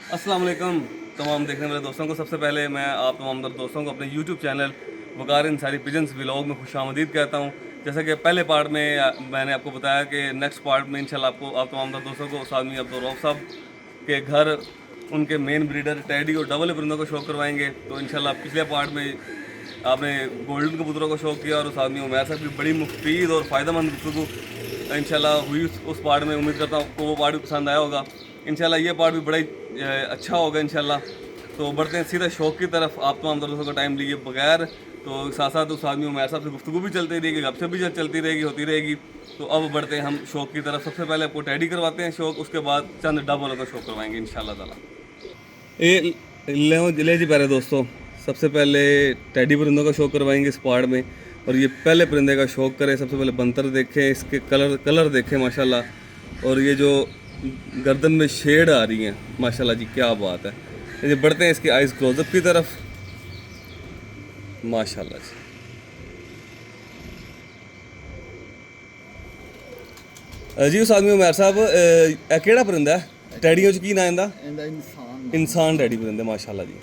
अस्सलाम वालेकुम तमाम देखने वाले दोस्तों को। सबसे पहले मैं आप तमाम दोस्तों को अपने यूट्यूब चैनल वकार इंसारी पिजन्स व्लॉग में खुशामदीद कहता हूँ। जैसा कि पहले पार्ट में मैंने आपको बताया कि नेक्स्ट पार्ट में इंशाल्लाह आपको आप तमाम दोस्तों को उस आदमी अब्दुल रऊफ साहब के घर उनके मेन ब्रीडर टैडी और डबल परिंदों को शौक करवाएंगे। तो इंशाल्लाह पिछले पार्ट में आपने गोल्डन कबूतरों को शौक किया और उस आदमी उमैर साहब की बड़ी मुफीद और फ़ायदेमंद गुफ्तगू इंशाल्लाह हुई उस पार्ट में। उम्मीद करता हूँ आपको वो पार्ट भी पसंद आया होगा। इंशाल्लाह ये पार्ट भी बड़ा ही अच्छा होगा इंशाल्लाह। तो बढ़ते हैं सीधा शौक की तरफ। आप तमाम दोस्तों का टाइम लिए बगैर तो साथ साथ उस आदमी उमैर साहब से गुफ्तगू भी चलती रहेगी, गपशप भी चलती रहेगी, होती रहेगी। तो अब बढ़ते हैं हम शौक की तरफ। सबसे पहले आपको टैडी करवाते हैं शौक, उसके बाद चंद डबलों का शौक करवाएंगे इंशाल्लाह ताला। ये ले जी प्यारे दोस्तों, सबसे पहले टैडी परिंदों का शौक करवाएंगे इस पार्ट में। और ये पहले परिंदे का शौक करें। सबसे पहले बंतर देखें, इसके कलर देखें माशाल्लाह। और ये जो गर्दन में शेड आ रही हैं माशाल्लाह जी, क्या बात है। ये बढ़ते हैं इसकी आइज़ क्लोजअप की तरफ माशाल्लाह जी। जी उस आदमी उमैर साहब केड़ा परिंदा है टैडियों च की नाम इंदा? इंसान टैडी परिंदा माशाल्लाह जी।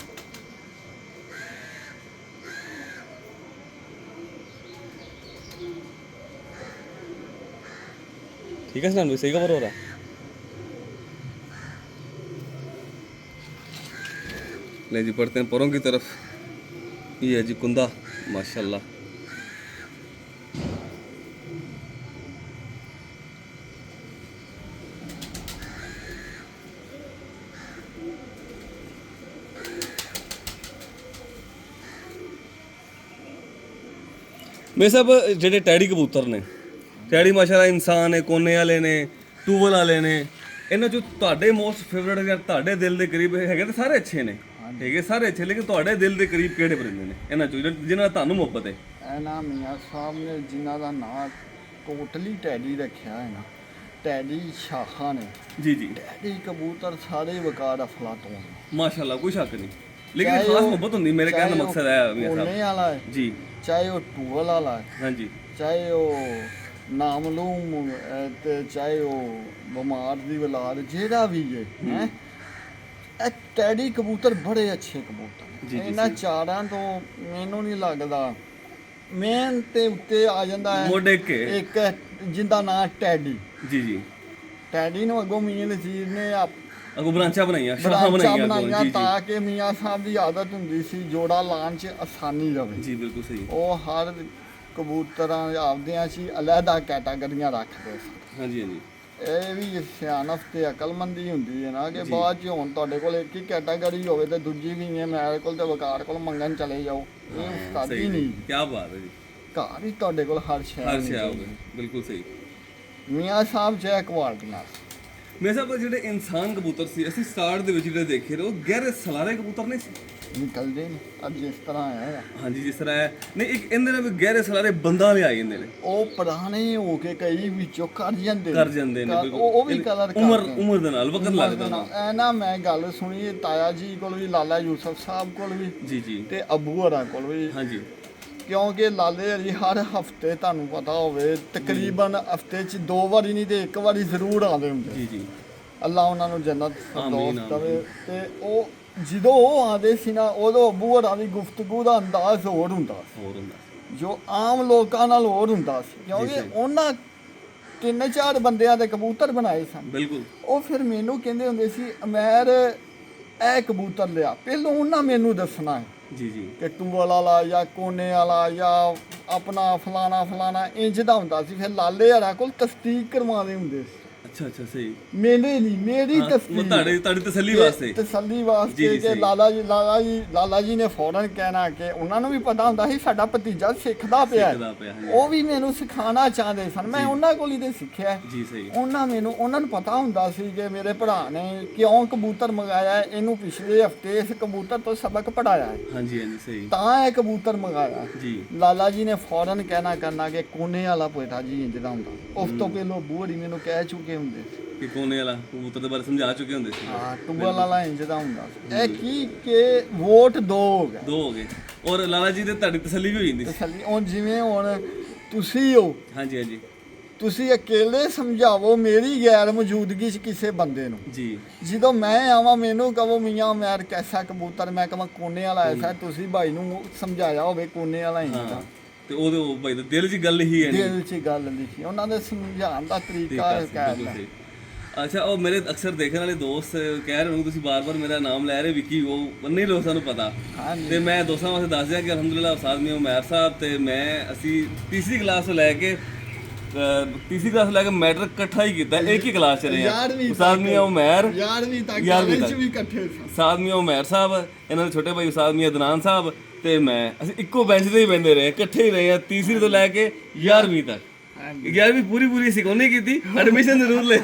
ठीक है सनान भाई, सही कवर हो रहा है। ले जी पढ़ते हैं परों की तरफ। ये है जी कुंदा माशाल्लाह। मेरे साहब जेडे टैडी कबूतर ने, टैडी माशाल्लाह इंसान ने, कोने वाले ने, टूवल वाले ने, इन्हां चों तुहाडे मोस्ट फेवरेट या तुहाडे दिल दे करीब हैगे ते सारे अच्छे ने, हैगे सारे अच्छे, लेकिन तुहाडे दिल दे करीब किहड़े परिंदे ने इन्हां चों जिन्हां तुहानूं मुहब्बत है? ਇਹਨਾਂ ਮੀਆਂ ਸਾਹਿਬ ਨੇ ਜਿਨ੍ਹਾਂ ਦਾ ਨਾਂ ਟੋਟਲੀ ਟੈਡੀ ਰੱਖਿਆ ਹੈ ਨਾ, ਟੈਡੀ ਸ਼ਾਖਾ ਨੇ। जी जी ਟੈਡੀ ਕਬੂਤਰ ਸਾਰੇ ਵਕਾਰ ਅਫਲਾਤੋਂ ਨੇ। माशाल्लाह कोई शक नहीं, लेकिन खास मोहब्बत होंदी मेरे कहने का मकसद है मियां ਕੋਨੇ साहब ਵਾਲਾ ਹੈ, जी। ਚਾਹੇ ਉਹ ਟੂਵਲ ਵਾਲਾ ਹੈ, हाँ जी ਚਾਹੇ ਉਹ ਨਾਮਲੂਮ ਤੇ ਚਾਹੇ ਉਹ ਬਿਮਾਰ ਦੀ ਔਲਾਦ ਜਿਹੜਾ ਵੀ ਹੈ ਇਹ ਟੈਡੀ ਕਬੂਤਰ ਬੜੇ ਅੱਛੇ ਕਬੂਤਰ ਜੀ, ਜੀ, ਇਹਨਾਂ ਚਾਰਾਂ ਤੋਂ ਮੈਨੂੰ ਨਹੀਂ ਲੱਗਦਾ ਮੇਨ ਤੇ ਉੱਤੇ ਆ ਜਾਂਦਾ ਹੈ मोडे के ਇੱਕ ਜਿੰਦਾ ਨਾਂ ਟੈਡੀ। जी जी ਟੈਡੀ ਨੂੰ ਅੱਗੋਂ ਮੀਆਂ ਨਸੀਰ ਨੇ अगो ब्रांचा बनाइया शाखा ਬਰਾਂਚਾਂ बनाइया ਬਣਾਈਆਂ जी जी ਤਾਂ ਕਿ ਮੀਆਂ ਸਾਹਿਬ ਦੀ ਆਦਤ ਹੁੰਦੀ ਸੀ ਜੋੜਾ ਲਾਉਣ 'ਚ ਆਸਾਨੀ ਰਵੇ। जी बिल्कुल सही। ਉਹ ਹਰ ਕਬੂਤਰਾਂ ਆਪਦਿਆਂ 'ਚ ਹੀ ਅਲੱਗਾ ਕੈਟਾਗਰੀਆਂ ਰੱਖਦੇ ਸੀ। हाँ जी हाँ जी ਇਹ ਵੀ ਸਿਆਣਪ ਤੇ ਅਕਲਮੰਦੀ ਹੁੰਦੀ ਹੈ ਨਾ ਕਿ ਬਾਅਦ 'ਚ ਹੁਣ ਤੁਹਾਡੇ ਕੋਲ ਇੱਕ ਹੀ ਕੈਟਾਗਰੀ ਹੋਵੇ ਤੇ ਦੂਜੀ ਵੀ ਹੈ ਮੇਰੇ ਕੋਲ ਤੇ ਵਕਾਰ ਕੋਲ ਮੰਗਣ ਚਲੇ ਜਾਓ, ਇਹ ਉਸਤਾਦੀ सही ਨਹੀਂ। क्या बात है जी। ਘਰ ही ਤੁਹਾਡੇ ਕੋਲ ਹਰ ਸ਼ੈ हर ਹੋਣੀ से आओगे ਚਾਹੀਦੀ। बिल्कुल सही। ਮੀਆਂ ਸਾਹਿਬ ਜੈ ਕੁਆਲਟੀ ਨਾਲ ਮੇਰੇ ਸਾਹਿਬ ਜਿਹੜੇ ਇਨਸਾਨ ਕਬੂਤਰ ਸੀ ਅਸੀਂ ਸਟਾਰਟ ਦੇ ਵਿੱਚ ਜਿਹੜੇ ਦੇਖੇ ਰਹੇ ਉਹ ਗਹਿਰੇ ਸਲਾਰੇ ਕਬੂਤਰ ਨਹੀਂ ਸੀ। ਨਿਕਲਦੇ ਨੇ ਅੱਜ ਜਿਸ ਤਰ੍ਹਾਂ ਹੈ ਹਾਂਜੀ ਜਿਸ ਤਰ੍ਹਾਂ ਹੈ ਨਹੀਂ, ਇੱਕ ਇਹਦੇ ਨਾਲ ਵੀ ਗਹਿਰੇ ਸਲਾਰੇ ਬੰਦਾ ਲਿਆਏ ਜਾਂਦੇ ਨੇ, ਉਹ ਪੁਰਾਣੇ ਹੋ ਕੇ ਕਈ ਵਿੱਚੋਂ ਕਰ ਜਾਂਦੇ ਕਰ ਜਾਂਦੇ ਨੇ ਬਿਲਕੁਲ। ਉਹ ਵੀ ਕਲਰ ਉਮਰ ਦੇ ਨਾਲ ਵਕਤ ਲੱਗਦਾ ਨਾ। ਐ ਨਾ ਮੈਂ ਗੱਲ ਸੁਣੀ ਤਾਇਆ ਜੀ ਕੋਲ ਵੀ, ਲਾਲਾ ਯੂਸਫ ਸਾਹਿਬ ਕੋਲ ਵੀ ਜੀ ਜੀ ਤੇ ਅਬੂ ਹਰਾਂ ਕੋਲ ਵੀ, ਹਾਂਜੀ ਕਿਉਂਕਿ ਲਾਲੇ ਅਲੀ ਹਰ ਹਫਤੇ ਤੁਹਾਨੂੰ ਪਤਾ ਹੋਵੇ ਤਕਰੀਬਨ ਹਫਤੇ 'ਚ 2 ਵਾਰੀ ਨਹੀਂ ਤੇ 1 ਵਾਰੀ ਜ਼ਰੂਰ ਆਉਂਦੇ ਹੁੰਦੇ। ਜੀ ਜੀ ਅੱਲਾ ਉਹਨਾਂ ਨੂੰ ਜੰਨਤ ਆਮੀਨ, ਫਰਦੌਸ ਦੇਵੇ। ਤੇ ਉਹ ਜਦੋਂ ਉਹ ਆਉਂਦੇ ਸੀ ਨਾ ਉਦੋਂ ਅਬੂ ਹਰਾਂ ਦੀ ਗੁਫ਼ਤਗੂ ਦਾ ਅੰਦਾਜ਼ ਹੋਰ ਹੁੰਦਾ ਸੀ, ਹੋਰ ਹੁੰਦਾ ਜੋ ਆਮ ਲੋਕਾਂ ਨਾਲ ਹੋਰ ਹੁੰਦਾ ਸੀ, ਕਿਉਂਕਿ ਸਹੀ। ਉਹਨਾਂ 3-4 ਬੰਦਿਆਂ ਦੇ ਕਬੂਤਰ ਬਣਾਏ ਸਨ। ਬਿਲਕੁਲ ਉਹ ਫਿਰ ਮੈਨੂੰ ਕਹਿੰਦੇ ਹੁੰਦੇ ਸੀ ਅਮੈਰ ਇਹ ਕਬੂਤਰ ਲਿਆ, ਪਹਿਲਾਂ ਉਹਨਾਂ ਮੈਨੂੰ ਦੱਸਣਾ ਹੈ ਜੀ ਜੀ ਕਿ ਟੂਵਲ ਵਾਲਾ ਜਾਂ ਕੋਨੇ ਵਾਲਾ ਜਾਂ ਆਪਣਾ ਫਲਾਣਾ ਇੰਜ ਦਾ ਹੁੰਦਾ ਸੀ। ਫਿਰ ਲਾਲੇ ਹਰਾਂ ਕੋਲ ਤਸਦੀਕ ਕਰਵਾਉਂਦੇ ਹੁੰਦੇ ਸੀ, ਅੱਛਾ ਅੱਛਾ ਸਹੀ। ਮੇਰੇ ਨਹੀਂ ਮੇਰੀ ਹਾਂ, ਤਸਦੀਕ ਤੁਹਾਡੀ ਤਸੱਲੀ ਵਾਸਤੇ। ਤਸੱਲੀ ਜੀ, ਵਾਸਤੇ ਜੀ, ਕਿ ਸਹੀ। ਲਾਲਾ ਜੀ ਨੇ ਫੌਰਨ ਕਹਿਣਾ ਕਿ ਉਹਨਾਂ ਨੂੰ ਵੀ ਪਤਾ ਹੁੰਦਾ ਸੀ ਸਾਡਾ ਭਤੀਜਾ ਸਿੱਖਦਾ ਪਿਆ ਸਿੱਖਦਾ ਪਿਆ, ਹਾਂਜੀ। ਉਹ ਵੀ ਮੈਨੂੰ ਸਿਖਾਉਣਾ ਚਾਹੁੰਦੇ ਸਨ, ਮੈਂ ਉਹਨਾਂ ਕੋਲ ਹੀ ਤੇ ਸਿੱਖਿਆ। ਜੀ ਸਹੀ। ਉਹਨਾਂ ਨੂੰ ਪਤਾ ਹੁੰਦਾ ਸੀ ਕਿ ਮੇਰੇ ਭਰਾ ਨੇ ਕਿਉਂ ਕਬੂਤਰ ਮੰਗਾਇਆ ਹੈ, ਇਹਨੂੰ ਪਿਛਲੇ ਹਫਤੇ ਇਸ ਕਬੂਤਰ ਤੋਂ ਸਬਕ ਪੜਾਇਆ ਹੈ ਹਾਂਜੀ ਹਾਂਜੀ ਸਹੀ। ਤਾਂ ਇਹ ਕਬੂਤਰ ਮੰਗਾਇਆ। ਜੀ ਲਾਲਾ ਜੀ ਨੇ ਫੌਰਨ ਕਹਿਣਾ ਕਰਨਾ ਕਿ ਕੋਨੇ ਵਾਲਾ ਪੋਇਟਾ ਜੀ ਇੰਜ ਦਾ ਹੁੰਦਾ। ਉਸ ਤੋਂ ਪਹਿਲਾਂ ਬੂਹਰੀ ਮੈਨੂੰ ਕਹਿ ਚੁੱਕੇ ਹੁੰਦੇ ਸੀ ਕਿ ਕੋਨੇ ਵਾਲਾ ਕਬੂਤਰ ਦੇ ਬਾਰੇ ਸਮਝਾ ਚੁੱਕੇ ਹੁੰਦੇ ਸੀ। ਹਾਂ ਟੂਬਲ ਵਾਲਾ ਇੰਜ ਦਾ ਹੁੰਦਾ ਸੀ। ਇਹ ਕੀ ਕਿ ਵੋਟ ਦੋ ਹੋ ਗਏ ਦੋ ਹੋ ਗਏ ਔਰ ਲਾਲਾ ਜੀ ਦੇ ਤੁਹਾਡੀ ਤਸੱਲੀ ਵੀ ਹੋ ਜਾਂਦੀ ਸੀ। ਤਸੱਲੀ ਹੁਣ ਜਿਵੇਂ ਹੁਣ ਤੁਸੀਂ ਹੋ ਹਾਂਜੀ ਹਾਂਜੀ ਤੁਸੀਂ ਅਕੇਲੇ ਸਮਝਾਵੋ ਮੇਰੀ ਗੈਰ ਮੌਜੂਦਗੀ 'ਚ ਕਿਸੇ ਬੰਦੇ ਨੂੰ। ਜੀ ਜਦੋਂ ਮੈਂ ਆਵਾਂ ਮੈਨੂੰ ਕਹੋ ਮੀਆਂ ਉਮੈਰ ਕੈਸਾ ਕਬੂਤਰ, ਮੈਂ ਕਹਾਂ ਕੋਨੇ ਵਾਲਾ ਐਸਾ, ਤੁਸੀਂ ਭਾਈ ਨੂੰ ਸਮਝਾਇਆ ਹੋਵੇ ਕੋਨੇ ਵਾਲਾ ਹੀ ਹਾਂ ਨਹੀਂ। ਤੇ ਉਹਦੇ ਉਹ ਭਾਈ ਦੇ ਦਿਲ 'ਚ ਗੱਲ ਹੀ ਹੈ ਨਹੀਂ। ਦਿਲ 'ਚ ਗੱਲ ਲਿਖੀ, ਉਹਨਾਂ ਦੇ ਸਮਝਾਉਣ ਦਾ ਤਰੀਕਾ ਬਿਲਕੁਲ ਕਹਿ ਸਹੀ। ਅੱਛਾ, ਉਹ ਮੇਰੇ ਅਕਸਰ ਦੇਖਣ ਵਾਲੇ ਦੋਸਤ ਕਹਿ ਰਹੇ ਹੋ ਤੁਸੀਂ ਬਾਰ-ਬਾਰ ਮੇਰਾ ਨਾਮ ਲੈ ਰਹੇ ਵਿੱਕੀ, ਉਹ ਨਹੀਂ ਲੋਕਾਂ ਨੂੰ ਪਤਾ। ਹਾਂਜੀ। ਤੇ ਮੈਂ ਦੋਸਤਾਂ ਵਾਸਤੇ ਦੱਸ ਦਿਆਂ ਕਿ ਅਲਹਮਦੁਲਿਲਾ ਉਸਤਾਦ ਮੀਆਂ ਉਮੈਰ ਸਾਹਿਬ ਤੇ ਮੈਂ ਅਸੀਂ ਤੀਸਰੀ ਕਲਾਸ ਤੋਂ ਲੈ ਕੇ ਮੈਟ੍ਰਿਕ ਇਕੱਠਾ ਹੀ ਕੀਤਾ, ਇੱਕ ਹੀ ਕਲਾਸ 'ਚ ਰਹੇ ਹਾਂ। 11ਵੀਂ ਉਸਤਾਦ ਮੀਆਂ ਉਮੈਰ 11ਵੀਂ ਤੱਕ 11ਵੀਂ ਵਿੱਚ ਤੱਕ ਵੀ ਇਕੱਠੇ ਸੀ। ਉਸਤਾਦ ਮੀਆਂ ਉਮੈਰ ਸਾਹਿਬ, ਇਹਨਾਂ ਦੇ ਛੋਟੇ ਭਾਈ ਉਸਤਾਦ ਮੀਆਂ ਅਦਨਾਨ ਸਾਹਿਬ ਤੇ ਮੈਂ, ਅਸੀਂ ਇੱਕੋ ਬੈਂਚ ਤੇ ਹੀ ਬਹਿੰਦੇ ਰਹੇ, ਇਕੱਠੇ ਹੀ ਰਹੇ ਹਾਂ ਤੀਸਰੀ ਤੋਂ ਲੈ ਕੇ 11ਵੀਂ ਤੱਕ। 11ਵੀਂ ਪੂਰੀ ਅਸੀਂ ਕੋਈ ਨਹੀਂ ਕੀਤੀ, ਐਡਮਿਸ਼ਨ ਜ਼ਰੂਰ ਲਏ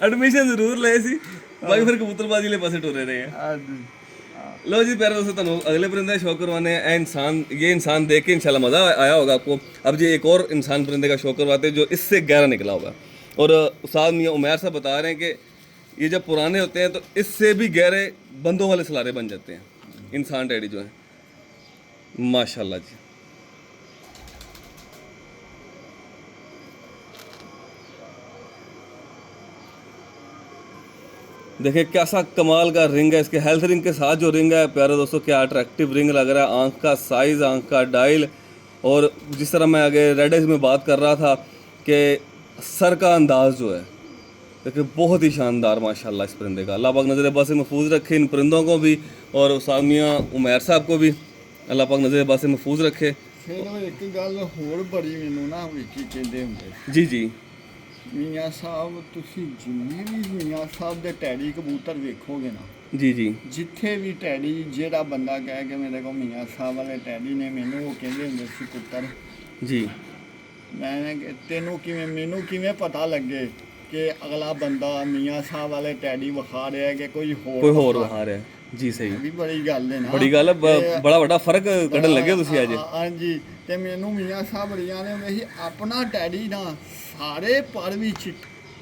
ਐਡਮਿਸ਼ਨ ਜ਼ਰੂਰ ਲਏ ਸੀ, ਬਾਕੀ ਫਿਰ ਕਬੂਤਰਬਾਜ਼ੀ ਵਾਲੇ ਪਾਸੇ ਟੁਰੇ ਰਹੇ हैं। ਹਾਂਜੀ। लो जी प्यारे दोस्तों, ਤੁਹਾਨੂੰ अगले परिंदे शौक करवाने हैं। ये इंसान देख के इंशाल्लाह मज़ा आया होगा आपको। अब जी एक और इंसान परिंदे का शौक करवाते हैं जो इससे गहरा निकला होगा। और उस्ताद मियां उमैर साहब बता रहे हैं कि ये जब पुराने होते हैं तो इससे भी गहरे बंदों वाले सलारे बन जाते हैं इंसान टैडी जो है, माशाल्लाह जी। देखिए कैसा कमाल का रिंग है, इसके हेल्थ रिंग के साथ जो रिंग है प्यारे दोस्तों, क्या अट्रैक्टिव रिंग लग रहा है। आंख का साइज़, आंख का डायल, और जिस तरह मैं आगे रेड एज में बात कर रहा था कि सर का अंदाज़ जो है देखिए बहुत ही शानदार माशाल्लाह इस परिंदे का। अल्लाह पाक नज़र बस महफूज रखे इन परिंदों को भी, और उस्ताद मियां उमैर साहब को भी अल्लाह पाक नज़र बस महफूज रखे। ਫਿਰ ਉਹ ਇੱਕ ਗੱਲ ਹੋਰ ਬੜੀ ਮੈਨੂੰ ਨਾ ਵਿੱਕੀ ਕਹਿੰਦੇ ਹੁੰਦੇ, जी जी ਮੀਆਂ ਸਾਹਿਬ ਤੁਸੀਂ ਜਿੰਨੀ ਵੀ ਮੀਆਂ ਸਾਹਿਬ ਦੇ ਟੈਡੀ ਕਬੂਤਰ ਵੇਖੋਗੇ ਨਾ, जी जी ਜਿੱਥੇ ਵੀ ਟੈਡੀ, ਜਿਹੜਾ ਬੰਦਾ ਕਹਿ ਕੇ ਮੇਰੇ ਕੋਲ ਮੀਆਂ ਸਾਹਿਬ ਵਾਲੇ ਟੈਡੀ ਨੇ, ਮੈਨੂੰ ਉਹ ਕਹਿੰਦੇ ਹੁੰਦੇ ਸੀ ਪੁੱਤਰ जी ਮੈਂ ਤੈਨੂੰ ਕਿਵੇਂ, ਮੈਨੂੰ ਕਿਵੇਂ ਪਤਾ ਲੱਗੇ ਕਿ ਅਗਲਾ ਬੰਦਾ ਮੀਆਂ ਸਾਹਿਬ ਵਾਲੇ ਟੈਡੀ ਵਿਖਾ ਰਿਹਾ ਹੈ ਕਿ ਕੋਈ ਹੋਰ कोई होर ਵਿਖਾ वहाँ रहा है। जी सही, ਵੀ ਬੜੀ ਗੱਲ ਹੈ ਨਾ, बड़ी गल है, बड़ा बड़ा फर्क कढ़न लगे तुसी अज। ਹਾਂਜੀ। ਤੇ ਮੈਨੂੰ ਮੀਆਂ ਸਾਹਿਬ ਰਿਆਂ ਨੇ ਉਹਨੇ ਆਪਣਾ ਟੈਡੀ ਨਾ ਸਾਰੇ ਪਰ ਵੀ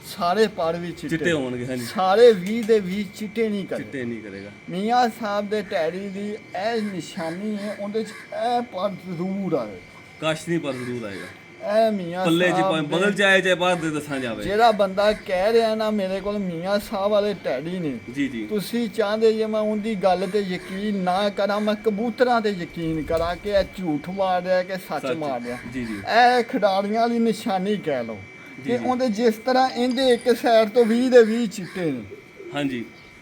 ਸਾਰੇ ਪਰ ਵੀ चिट्टे होणगे। हाँ जी, ਸਾਰੇ 20 ਦੇ 20 ਚਿੱਟੇ ਨਹੀਂ ਕਰੇ। चिट्टे नहीं करेगा। ਮੀਆਂ ਸਾਹਿਬ ਦੇ ਟੈਡੀ ਦੀ ਇਹ ਨਿਸ਼ਾਨੀ ਹੈ, ਉਹਦੇ ਚ ਇਹ ਪਰ ਜ਼ਰੂਰ ਆਏ, काशनी पर जरूर आएगा। ਇਹ ਮੀਆਂ पल्ले च ਸਾਹਿਬ भावें ਦੇ- बगल च आए चाहे बाद दे दसा जावे। ਜਿਹੜਾ ਬੰਦਾ ਕਹਿ ਰਿਹਾ ਨਾ ਮੇਰੇ ਕੋਲ ਮੀਆਂ ਸਾਹਿਬ ਵਾਲੇ ਟੈਡੀ ਨੇ, जी जी ਤੁਸੀਂ ਚਾਹੁੰਦੇ ਜੇ ਮੈਂ ਉਹਦੀ ਗੱਲ ਤੇ ਯਕੀਨ ਨਾ ਕਰਾਂ, ਮੈਂ ਕਬੂਤਰਾਂ ਤੇ ਯਕੀਨ ਕਰਾਂ ਕਿ ਇਹ ਝੂਠ ਮਾਰ ਰਿਹਾ ਕਿ ਸੱਚ सच। ਮਾਰ ਰਿਹਾ। जी जी ਇਹ ਖਿਡਾਰੀਆਂ ਦੀ ਨਿਸ਼ਾਨੀ ਕਹਿ ਲਓ ਜੀ, ਕਿ ਜੀ। ਉਹਦੇ ਜਿਸ ਤਰ੍ਹਾਂ ਇਹਦੇ ਇੱਕ ਸਾਈਡ ਤੋਂ 20 ਦੇ 20 ਚਿੱਟੇ ਨੇ। हाँ जी,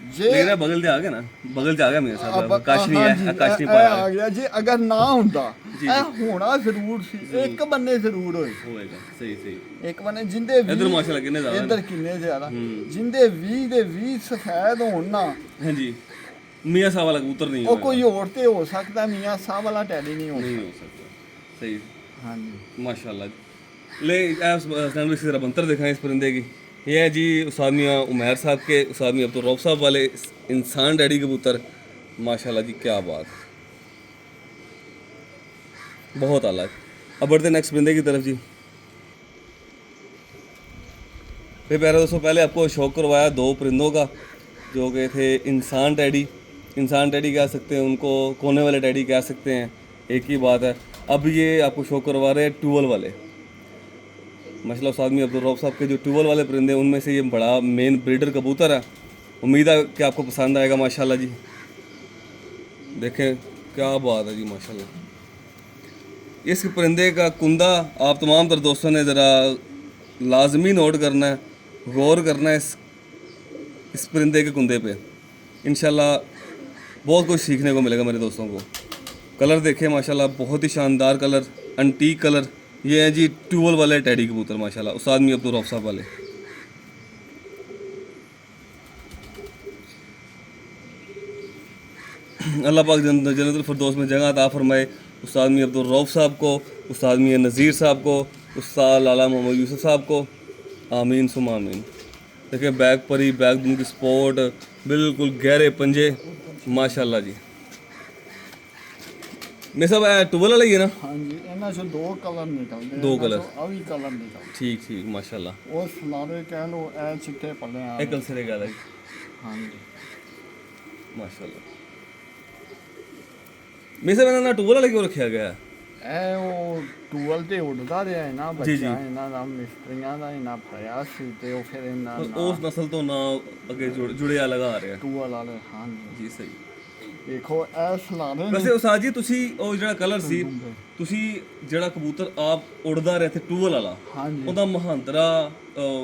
ਜੇ लेकिन ये बगल से आ गया ना, बगल से आ गया मेरे साथ काशनी ਹਾਂਜੀ, है, काशनी ਇਹ पर ਆ आ ਗਿਆ। ਜੇ ਅਗਰ ਨਾ ਹੁੰਦਾ ਜੀ, ਇਹ ਹੋਣਾ ਜ਼ਰੂਰ ਸੀ, ਇੱਕ ਬੰਨੇ ਜ਼ਰੂਰ ਹੋਏ। होएगा। सही सही। ਇੱਕ ਬੰਨੇ ਜਿੰਦੇ इधर माशाल्लाह कितने ज्यादा ਇੱਧਰ ਕਿੰਨੇ ਜ਼ਿਆਦਾ, ਹੂੰ। ਜਿੰਦੇ 20 ਦੇ 20 ਸਫੈਦ ਹੋਣ ਨਾ, हाँ जी, मियां साहब वाला कबूतर नहीं ਉਹ होएगा। ਕੋਈ ਹੋਰ ਤੇ ਹੋ ਸਕਦਾ, ਮੀਆਂ ਸਾਹਿਬ ਵਾਲਾ ਟੈਡੀ ਨਹੀਂ ਹੋ नहीं ਸਕਦਾ। हो सकता। सही, ਹਾਂਜੀ। माशाल्लाह। ले आप इसी तरह बंतर दिखाएं इस परिंदे की। ये है जी उस्ताद मियां उमैर साहब के, उस्ताद मियां अब्दुल रऊफ साहब वाले इंसान डैडी कबूतर। माशाल्लाह जी, क्या बात, बहुत आला। अब बढ़ते नेक्स्ट परिंदे की तरफ जी। फिर प्यारे दोस्तों, पहले आपको शौक करवाया दो परिंदों का जो कि थे इंसान टैडी। इंसान टैडी कह सकते हैं उनको, कोने वाले टैडी कह सकते हैं, एक ही बात है। अब ये आपको शौक करवा रहे हैं ट्यूबल वाले। माशाल्लाह उस्ताद मियां अब्दुल रऊफ साहब के जो ट्यूबल वाले परिंदे, उनमें से ये बड़ा मेन ब्रीडर कबूतर है। उम्मीद है कि आपको पसंद आएगा माशाल्लाह जी। देखें क्या बात है जी माशाल्लाह। इस परिंदे का कुंदा आप तमाम तर दोस्तों ने ज़रा लाजमी नोट करना है, गौर करना है इस परिंदे के कुंदे पे। इंशाल्लाह बहुत कुछ सीखने को मिलेगा मेरे दोस्तों को। कलर देखें माशाल्लाह, बहुत ही शानदार कलर, एंटीक कलर। ये हैं जी ट्यूबल वाले टैडी कबूतर माशाल्लाह, उस्ताद मियां अब्दुल रऊफ साहब वाले। अल्लाह पाक जन्नतुल फिरदौस में जगह अता फरमाए उस्ताद मियां अब्दुल रऊफ साहब को, उस्ताद मियां नज़ीर साहब को, उस्ताद लाला मोहम्मद यूसुफ साहब को। आमीन सुम आमीन। देखिए बैग परी, बैग दून की स्पोर्ट, बिल्कुल गहरे पंजे माशाल्लाह जी। मैं सब ट्यूबल वाला ही है ना? ਹਾਂਜੀ, ਇਹਨਾਂ ਚੋਂ ਦੋ ਕਲਰ ਨਿਕਲਦੇ, ਦੋ ਇਹਨਾਂ ਕਲਰ। ਚੋਂ ਆਹ ਵੀ ਕਲਰ ਨਿਕਲਦੇ। ठीक ठीक माशाल्लाह। ਉਹ ਸਲਾਰੇ ਕਹਿ ਲਓ, ਇਹ ਚਿੱਟੇ ਪੱਲੇ ਆ। एक कल सिरे गया जी ਹਾਂਜੀ। माशाल्लाह। मैं सब ना ट्यूबल वाला क्यों रखा गया है? ਇਹ ਉਹ ਟੂਲ ਤੇ ਉੱਡਦਾ ਰਿਹਾ ਹੈ ਨਾ ਜੀ, ਜੀ। ਬੱਚਾ, ਇਹਨਾਂ ਦਾ ਮਿਸਤਰੀਆਂ ਦਾ ਇਹਨਾਂ ਪ੍ਰਯਾਸ ਸੀ ਤੇ ਉਹ ਫਿਰ ਇਹਨਾਂ ਪਰ ਉਸ ਨਸਲ ਤੋਂ ਨਾ ਅੱਗੇ ਜੁੜਿਆ ਲਗਾ ਆ ਰਿਹਾ। ਟੂਲ ਵਾਲੇ, ਹਾਂਜੀ। ਜੀ ਸਹੀ। ਦੇਖੋ ਇਹ ਸਲਾਰੇ ਨੇ ਵੈਸੇ ਉਸਤਾਦ ਜੀ ਤੁਸੀਂ ਉਹ ਜਿਹੜਾ ਕਲਰ ਸੀ, ਤੁਸੀਂ ਜਿਹੜਾ ਕਬੂਤਰ ਆਪ ਉੜਦਾ ਰਿਹਾ ਤੇ ਟੂਵਲ ਵਾਲਾ, ਹਾਂਜੀ ਉਹਦਾ ਮਹਾਂਤਰਾ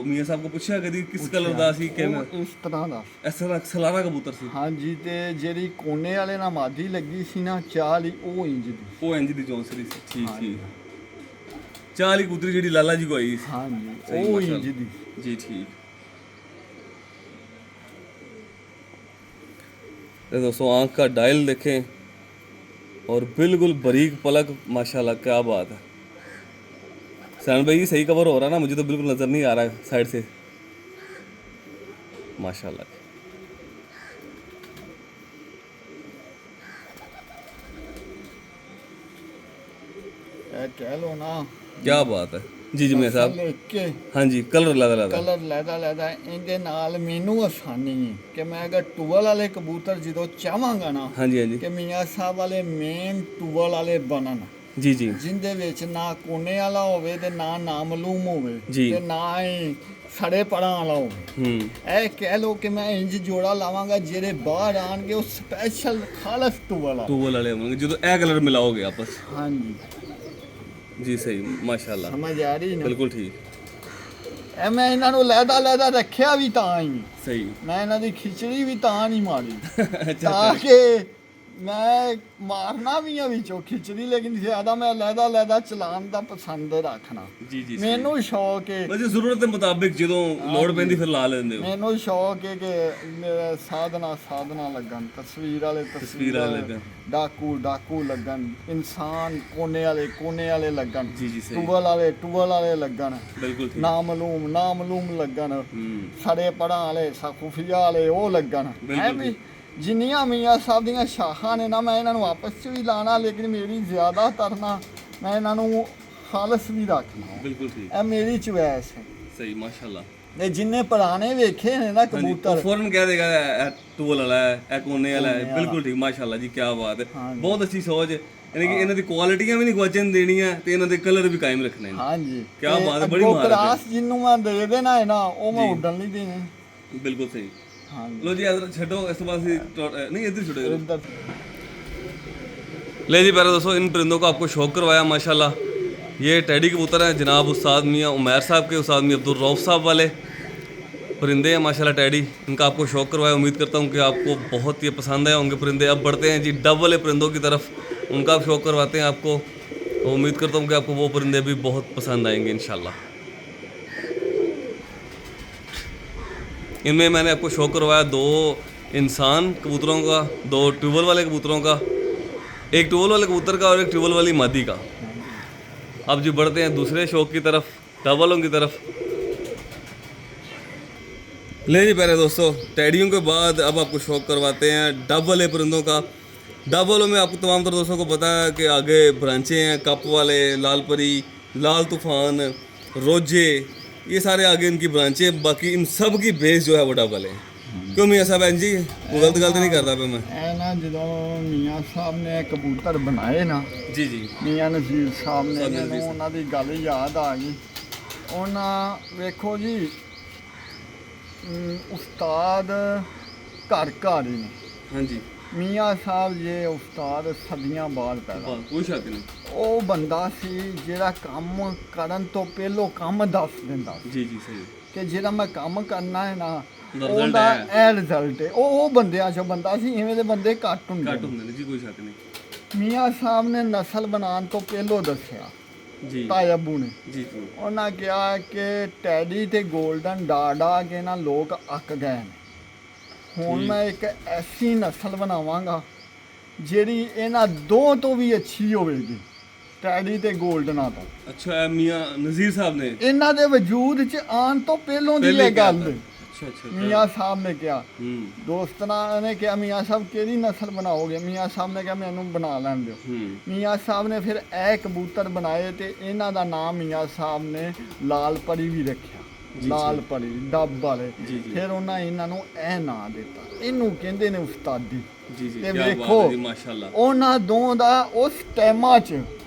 ਮੀਆਂ ਸਾਹਿਬ ਕੋ ਪੁੱਛਿਆ ਕਦੀ ਕਿਸ ਕਲਰ ਦਾ ਸੀ, ਕਿਵੇਂ? ਉਹ ਇਸ ਤਰ੍ਹਾਂ ਦਾ, ਇਸ ਤਰ੍ਹਾਂ ਸਲਾਰਾ ਕਬੂਤਰ ਸੀ। ਹਾਂਜੀ। ਤੇ ਜਿਹੜੀ ਕੋਨੇ ਵਾਲੇ ਨਾਲ ਮਾਦੀ ਲੱਗੀ ਸੀ ਨਾ ਚਾਲ ਹੀ ਉਹ ਇੰਜ ਦੀ, ਉਹ ਇੰਜ ਦੀ ਜੌਂਸਰੀ ਸੀ। ਠੀਕ ਠੀਕ। ਚਾਲ ਹੀ ਕਬੂਤਰੀ ਜਿਹੜੀ ਲਾਲਾ ਜੀ ਕੋ ਆਈ ਸੀ। ਹਾਂਜੀ ਸਹੀ, ਉਹ ਮਾਸ਼ਾਅੱਲਾ। ਇੰਜ ਦੀ। जी ठीक। तो दोस्तों आँख का डायल देखें और बिल्कुल बारीक पलक, माशाल्लाह क्या बात है। सैन भाई सही कवर हो रहा है ना, मुझे तो बिल्कुल नज़र नहीं आ रहा है साइड से, माशाल्लाह। कह लो ना, क्या बात है। जी जी मैं साहब, लेख के हाँ जी कलर लगा लगा। ਕਲਰ ਲੈਦਾ ਇਹਦੇ ਨਾਲ ਮੈਨੂੰ ਆਸਾਨੀ ਹੈ ਕਿ ਮੈਂ ਅਗਰ ਟੂਵਲ ਵਾਲੇ ਕਬੂਤਰ ਜਦੋਂ ਚਾਹਾਂਗਾ ਨਾ हाँ जी हाँ जी ਕਿ ਮੀਆਂ ਸਾਹਿਬ ਵਾਲੇ ਮੇਨ ਟੂਵਲ ਵਾਲੇ ਬਣਨ, जी जी ਜਿੰਦੇ ਵਿੱਚ ਨਾ ਕੋਨੇ ਵਾਲਾ ਹੋਵੇ ਤੇ ਨਾ ਨਾਮਲੂਮ ਹੋਵੇ ਜੀ। ਤੇ ਨਾ ਹੀ ਸੜੇ ਪੜਾਂ ਵਾਲਾ ਹੋਵੇ। ਇਹ ਕਹਿ ਲੋ ਕਿ ਮੈਂ ਇੰਜ ਜੋੜਾ ਲਾਵਾਂਗਾ ਜਿਹੜੇ ਬਾਹਰ ਆਣਗੇ ਉਹ ਸਪੈਸ਼ਲ ਖਾਲਸ ਟੂਵਲ ਆ। टूबल वाले होंगे जो, तो ए कलर मिलाओगे आपस। ਹਾਂਜੀ जी सही, माशाल्लाह ਸਮਝ ਆ ਰਹੀ ਨਾ। बिल्कुल ठीक। ਇਹ ਮੈਂ ਇਹਨਾਂ ਨੂੰ ਲੈਦਾ ਰੱਖਿਆ ਵੀ ਤਾਂ ਹੀ, सही। ਮੈਂ ਇਹਨਾਂ ਦੀ ਖਿਚੜੀ ਵੀ ਤਾਂ ਨਹੀਂ ਮਾਰੀ अच्छा ਤਾਂ ਕਿ ਮੈਂ ਮਾਰਨਾ ਵੀ ਆ ਵਿੱਚੋਂ ਖਿਚੜੀ, ਲੇਕਿਨ ਜ਼ਿਆਦਾ ਮੈਂ ਲੈਦਾ ਚਲਾਉਣ ਦਾ ਪਸੰਦ ਰੱਖਣਾ। जी जी। ਮੈਨੂੰ ਸ਼ੌਕ ਹੈ, ਵੈਸੇ ਜ਼ਰੂਰਤ ਦੇ ਮੁਤਾਬਿਕ ਜਦੋਂ ਲੋੜ ਪੈਂਦੀ ਫਿਰ ਲਾ ਲੈਂਦੇ ਹੋ। ਮੈਨੂੰ ਸ਼ੌਕ ਹੈ ਕਿ ਮੇਰੇ ਸਾਧਨਾ ਲੱਗਣ, ਤਸਵੀਰ ਵਾਲੇ ਲੱਗਣ। ਡਾਕੂ ਲੱਗਣ, ਇਨਸਾਨ ਕੋਨੇ ਵਾਲੇ ਲੱਗਣ, ਜੀ ਜੀ ਸਹੀ, ਟੂਵਲ ਵਾਲੇ ਲੱਗਣ, ਬਿਲਕੁਲ ਠੀਕ। ਨਾਮਲੂਮ ਲੱਗਣ, ਸੜੇ ਪੜਾਂ ਵਾਲੇ ਖੁਫੀਆ ਵਾਲੇ ਉਹ ਲੱਗਣ। ਬਿਲਕੁਲ ਹੈ ਵੀ ਜਿੰਨੀਆਂ ਮੀਆਂ ਸਾਹਿਬ ਦੀਆਂ ਸ਼ਾਖਾਂ ਨੇ ਨਾ, ਮੈਂ ਇਹਨਾਂ ਨੂੰ ਆਪਸ 'ਚ ਵੀ ਲਾਣਾ, ਲੇਕਿਨ ਮੇਰੀ ਜ਼ਿਆਦਾ ਤਰਨਾ ਮੈਂ ਇਹਨਾਂ ਨੂੰ ਖਾਲਸ ਵੀ ਰੱਖਣਾ। ਬਿਲਕੁਲ ਠੀਕ, ਇਹ ਮੇਰੀ ਚੁਆਇਸ ਹੈ। ਸਹੀ ਮਾਸ਼ਾਅੱਲਾ। ਇਹ ਜਿੰਨੇ ਪੁਰਾਣੇ ਵੇਖੇ ਨੇ ਨਾ ਕਬੂਤਰ, फौरन कह देगा ए टूल वाला है, ए कोने वाला है। बिल्कुल ठीक, माशाल्लाह जी क्या बात है। बहुत अच्छी सोच है, यानी कि इन्हां दी क्वालिटीਆਂ ਵੀ ਨਹੀਂ ਗਵਾਚਣ ਦੇਣੀਆਂ ਤੇ ਇਹਨਾਂ ਦੇ ਕਲਰ ਵੀ ਕਾਇਮ ਰੱਖਣੇ ਨੇ। ਹਾਂਜੀ ਕਿਆ ਬਾਤ ਹੈ, ਬੜੀ ਮਹਾਰਤ ਹੈ। ਕਲਾਸ ਜਿੰਨੂੰ ਮੈਂ ਦੇ ਦੇਣਾ ਹੈ ਨਾ ਉਹ ਮੈਂ ਉੱਡਣ ਨਹੀਂ ਦੇਣੇ। बिल्कुल सही। ਹਾਂਜੀ लो जी इधर छो, इस पास नहीं इधर छोड़ो। ਇੱਧਰ ले जी प्यारे दोस्तों, इन परिंदों को आपको शौक करवाया माशाल्लाह। ये टैडी कबूतर हैं जनाब उस्ताद मियाँ उमैर साहब के, उस्ताद मियाँ अब्दुल रऊफ साहब वाले परिंदे हैं माशाल्लाह टैडी। इनका आपको शौक करवाया, उम्मीद करता हूँ कि आपको बहुत ही पसंद आए होंगे परिंदे। अब बढ़ते हैं जी डब वाले परिंदों की तरफ, उनका आप शौक करवाते हैं आपको। उम्मीद करता हूँ कि आपको वो परिंदे भी बहुत पसंद आएंगे इंशाल्लाह। इनमें मैंने आपको शौक करवाया दो इंसान कबूतरों का, दो ट्यूबल वाले कबूतरों का, एक ट्यूबल वाले कबूतर का और एक ट्यूबल वाली मादी का। अब जी बढ़ते हैं दूसरे शौक की तरफ, डब वालों की तरफ। ले जी प्यारे दोस्तों, टैडियों के बाद अब आपको शौक करवाते हैं डब वाले परिंदों का। डब वालों में आपको तमाम तर दोस्तों को पता है कि आगे ब्रांचें हैं, कप वाले, लाल परी, लाल तूफान, रोजे, ये सारे आगे इनकी ब्रांचें। बाकी इन सब की बेस जो है वो डब वाले हैं। क्यों मियाँ साहब जी, वो गलत नहीं करता पे मैं। ਇਹ ਨਾ ਜਦੋਂ ਮੀਆਂ ਸਾਹਿਬ ਨੇ ਕਬੂਤਰ ਬਣਾਏ ਨਾ, जी जी ਮੀਆਂ ਨਜ਼ੀਰ ਸਾਹਿਬ ਨੇ, ਸਾਹਿਬ ਨਜ਼ੀਰ ਮੈਨੂੰ ਉਹਨਾਂ ਦੀ ਗੱਲ ਯਾਦ ਆ ਗਈ। ਉਹਨਾਂ ਵੇਖੋ ਜੀ ਉਸਤਾਦ ਘਰ ਹੀ ਨੇ। हाँ जी, ਮੀਆਂ ਸਾਹਿਬ ਜੇ ਉਸਤਾਦ ਸਦੀਆਂ ਬਾਅਦ ਪੈਦਾ, कोई शक नहीं। ਉਹ ਬੰਦਾ ਸੀ ਜਿਹੜਾ ਕੰਮ ਕਰਨ ਤੋਂ ਪਹਿਲੋਂ ਕੰਮ ਦੱਸ ਦਿੰਦਾ ਸੀ जी जी सही, ਕਿ ਜਿਹੜਾ ਮੈਂ ਕੰਮ ਕਰਨਾ ਹੈ ਨਾ result ਉਹਦਾ ਹੈ। ਇਹ ਰਿਜ਼ਲਟ ਹੈ। ਉਹ ਬੰਦਿਆਂ 'ਚੋਂ ਬੰਦਾ ਸੀ, ਇਵੇਂ ਦੇ ਬੰਦੇ ਘੱਟ ਹੁੰਦੇ घट ਨੇ। होंगे ने जी, कोई शक नहीं। ਮੀਆਂ ਸਾਹਿਬ ਨੇ ਨਸਲ ਬਣਾਉਣ ਤੋਂ ਪਹਿਲੋਂ ਦੱਸਿਆ, जी ਤਾਇਆ ਅੱਬੂ ਨੇ, जी जी ਉਹਨਾਂ ਕਿਹਾ ਕਿ ਟੈਡੀ ਤੇ 골ਡਨ ਡਾਡਾ ਕੇ ਨਾ ਲੋਕ ਅੱਕ ਗਏ ਨੇ। ਹੁਣ ਠੀਕ। ਮੈਂ ਇੱਕ ਐਸੀ ਨਸਲ ਬਣਾਵਾਂਗਾ ਜਿਹੜੀ ਇਹਨਾਂ ਦੋ ਤੋਂ ਵੀ ਅੱਛੀ ਹੋਵੇਗੀ, ਟੈਡੀ ਤੇ 골ਡਨਾਂ ਤੋਂ। अच्छा है मियाँ नज़ीर साहब ने ਇਹਨਾਂ ਦੇ ਵਜੂਦ 'ਚ ਆਉਣ ਤੋਂ ਪਹਿਲੋਂ ਦੀ पहले ਇਹ क्या ਗੱਲ था? ਹੈ। अच्छा अच्छा ਮੀਆਂ ਸਾਹਿਬ ਨੇ ਕਿਹਾ, हम्म ਦੋਸਤਾਂ ਨੇ ਕਿਹਾ ਮੀਆਂ ਸਾਹਿਬ ਕਿਹੜੀ ਨਸਲ ਬਣਾਓਗੇ? ਮੀਆਂ ਸਾਹਿਬ ਨੇ ਕਿਹਾ ਮੈਨੂੰ ਬਣਾ ਲੈਣ ਦਿਓ। ਮੀਆਂ ਸਾਹਿਬ ਨੇ ਫਿਰ ਇਹ ਕਬੂਤਰ ਬਣਾਏ ਤੇ ਇਹਨਾਂ ਦਾ ਨਾਮ ਮੀਆਂ ਸਾਹਿਬ ਨੇ ਲਾਲ ਪਰੀ ਵੀ ਰੱਖਿਆ। ਲਾਲ ਪਰੀ ਡੱਬ ਵਾਲੇ ਜੀ, ਜੀ। ਫਿਰ ਉਹਨਾਂ ਇਹਨਾਂ ਨੂੰ ਇਹ ਨਾਂ ਦਿੱਤਾ, ਇਹਨੂੰ ਕਹਿੰਦੇ ਨੇ ਉਸਤਾਦੀ। ਜੀ ਜੀ ਤੇ ਕੀ ਬਾਤ ਵੇਖੋ ਹੈ ਜੀ ਮਾਸ਼ਾਅੱਲਾ। ਉਹਨਾਂ ਦੋਵਾਂ ਦਾ ਉਸ ਟਾਈਮਾਂ 'ਚ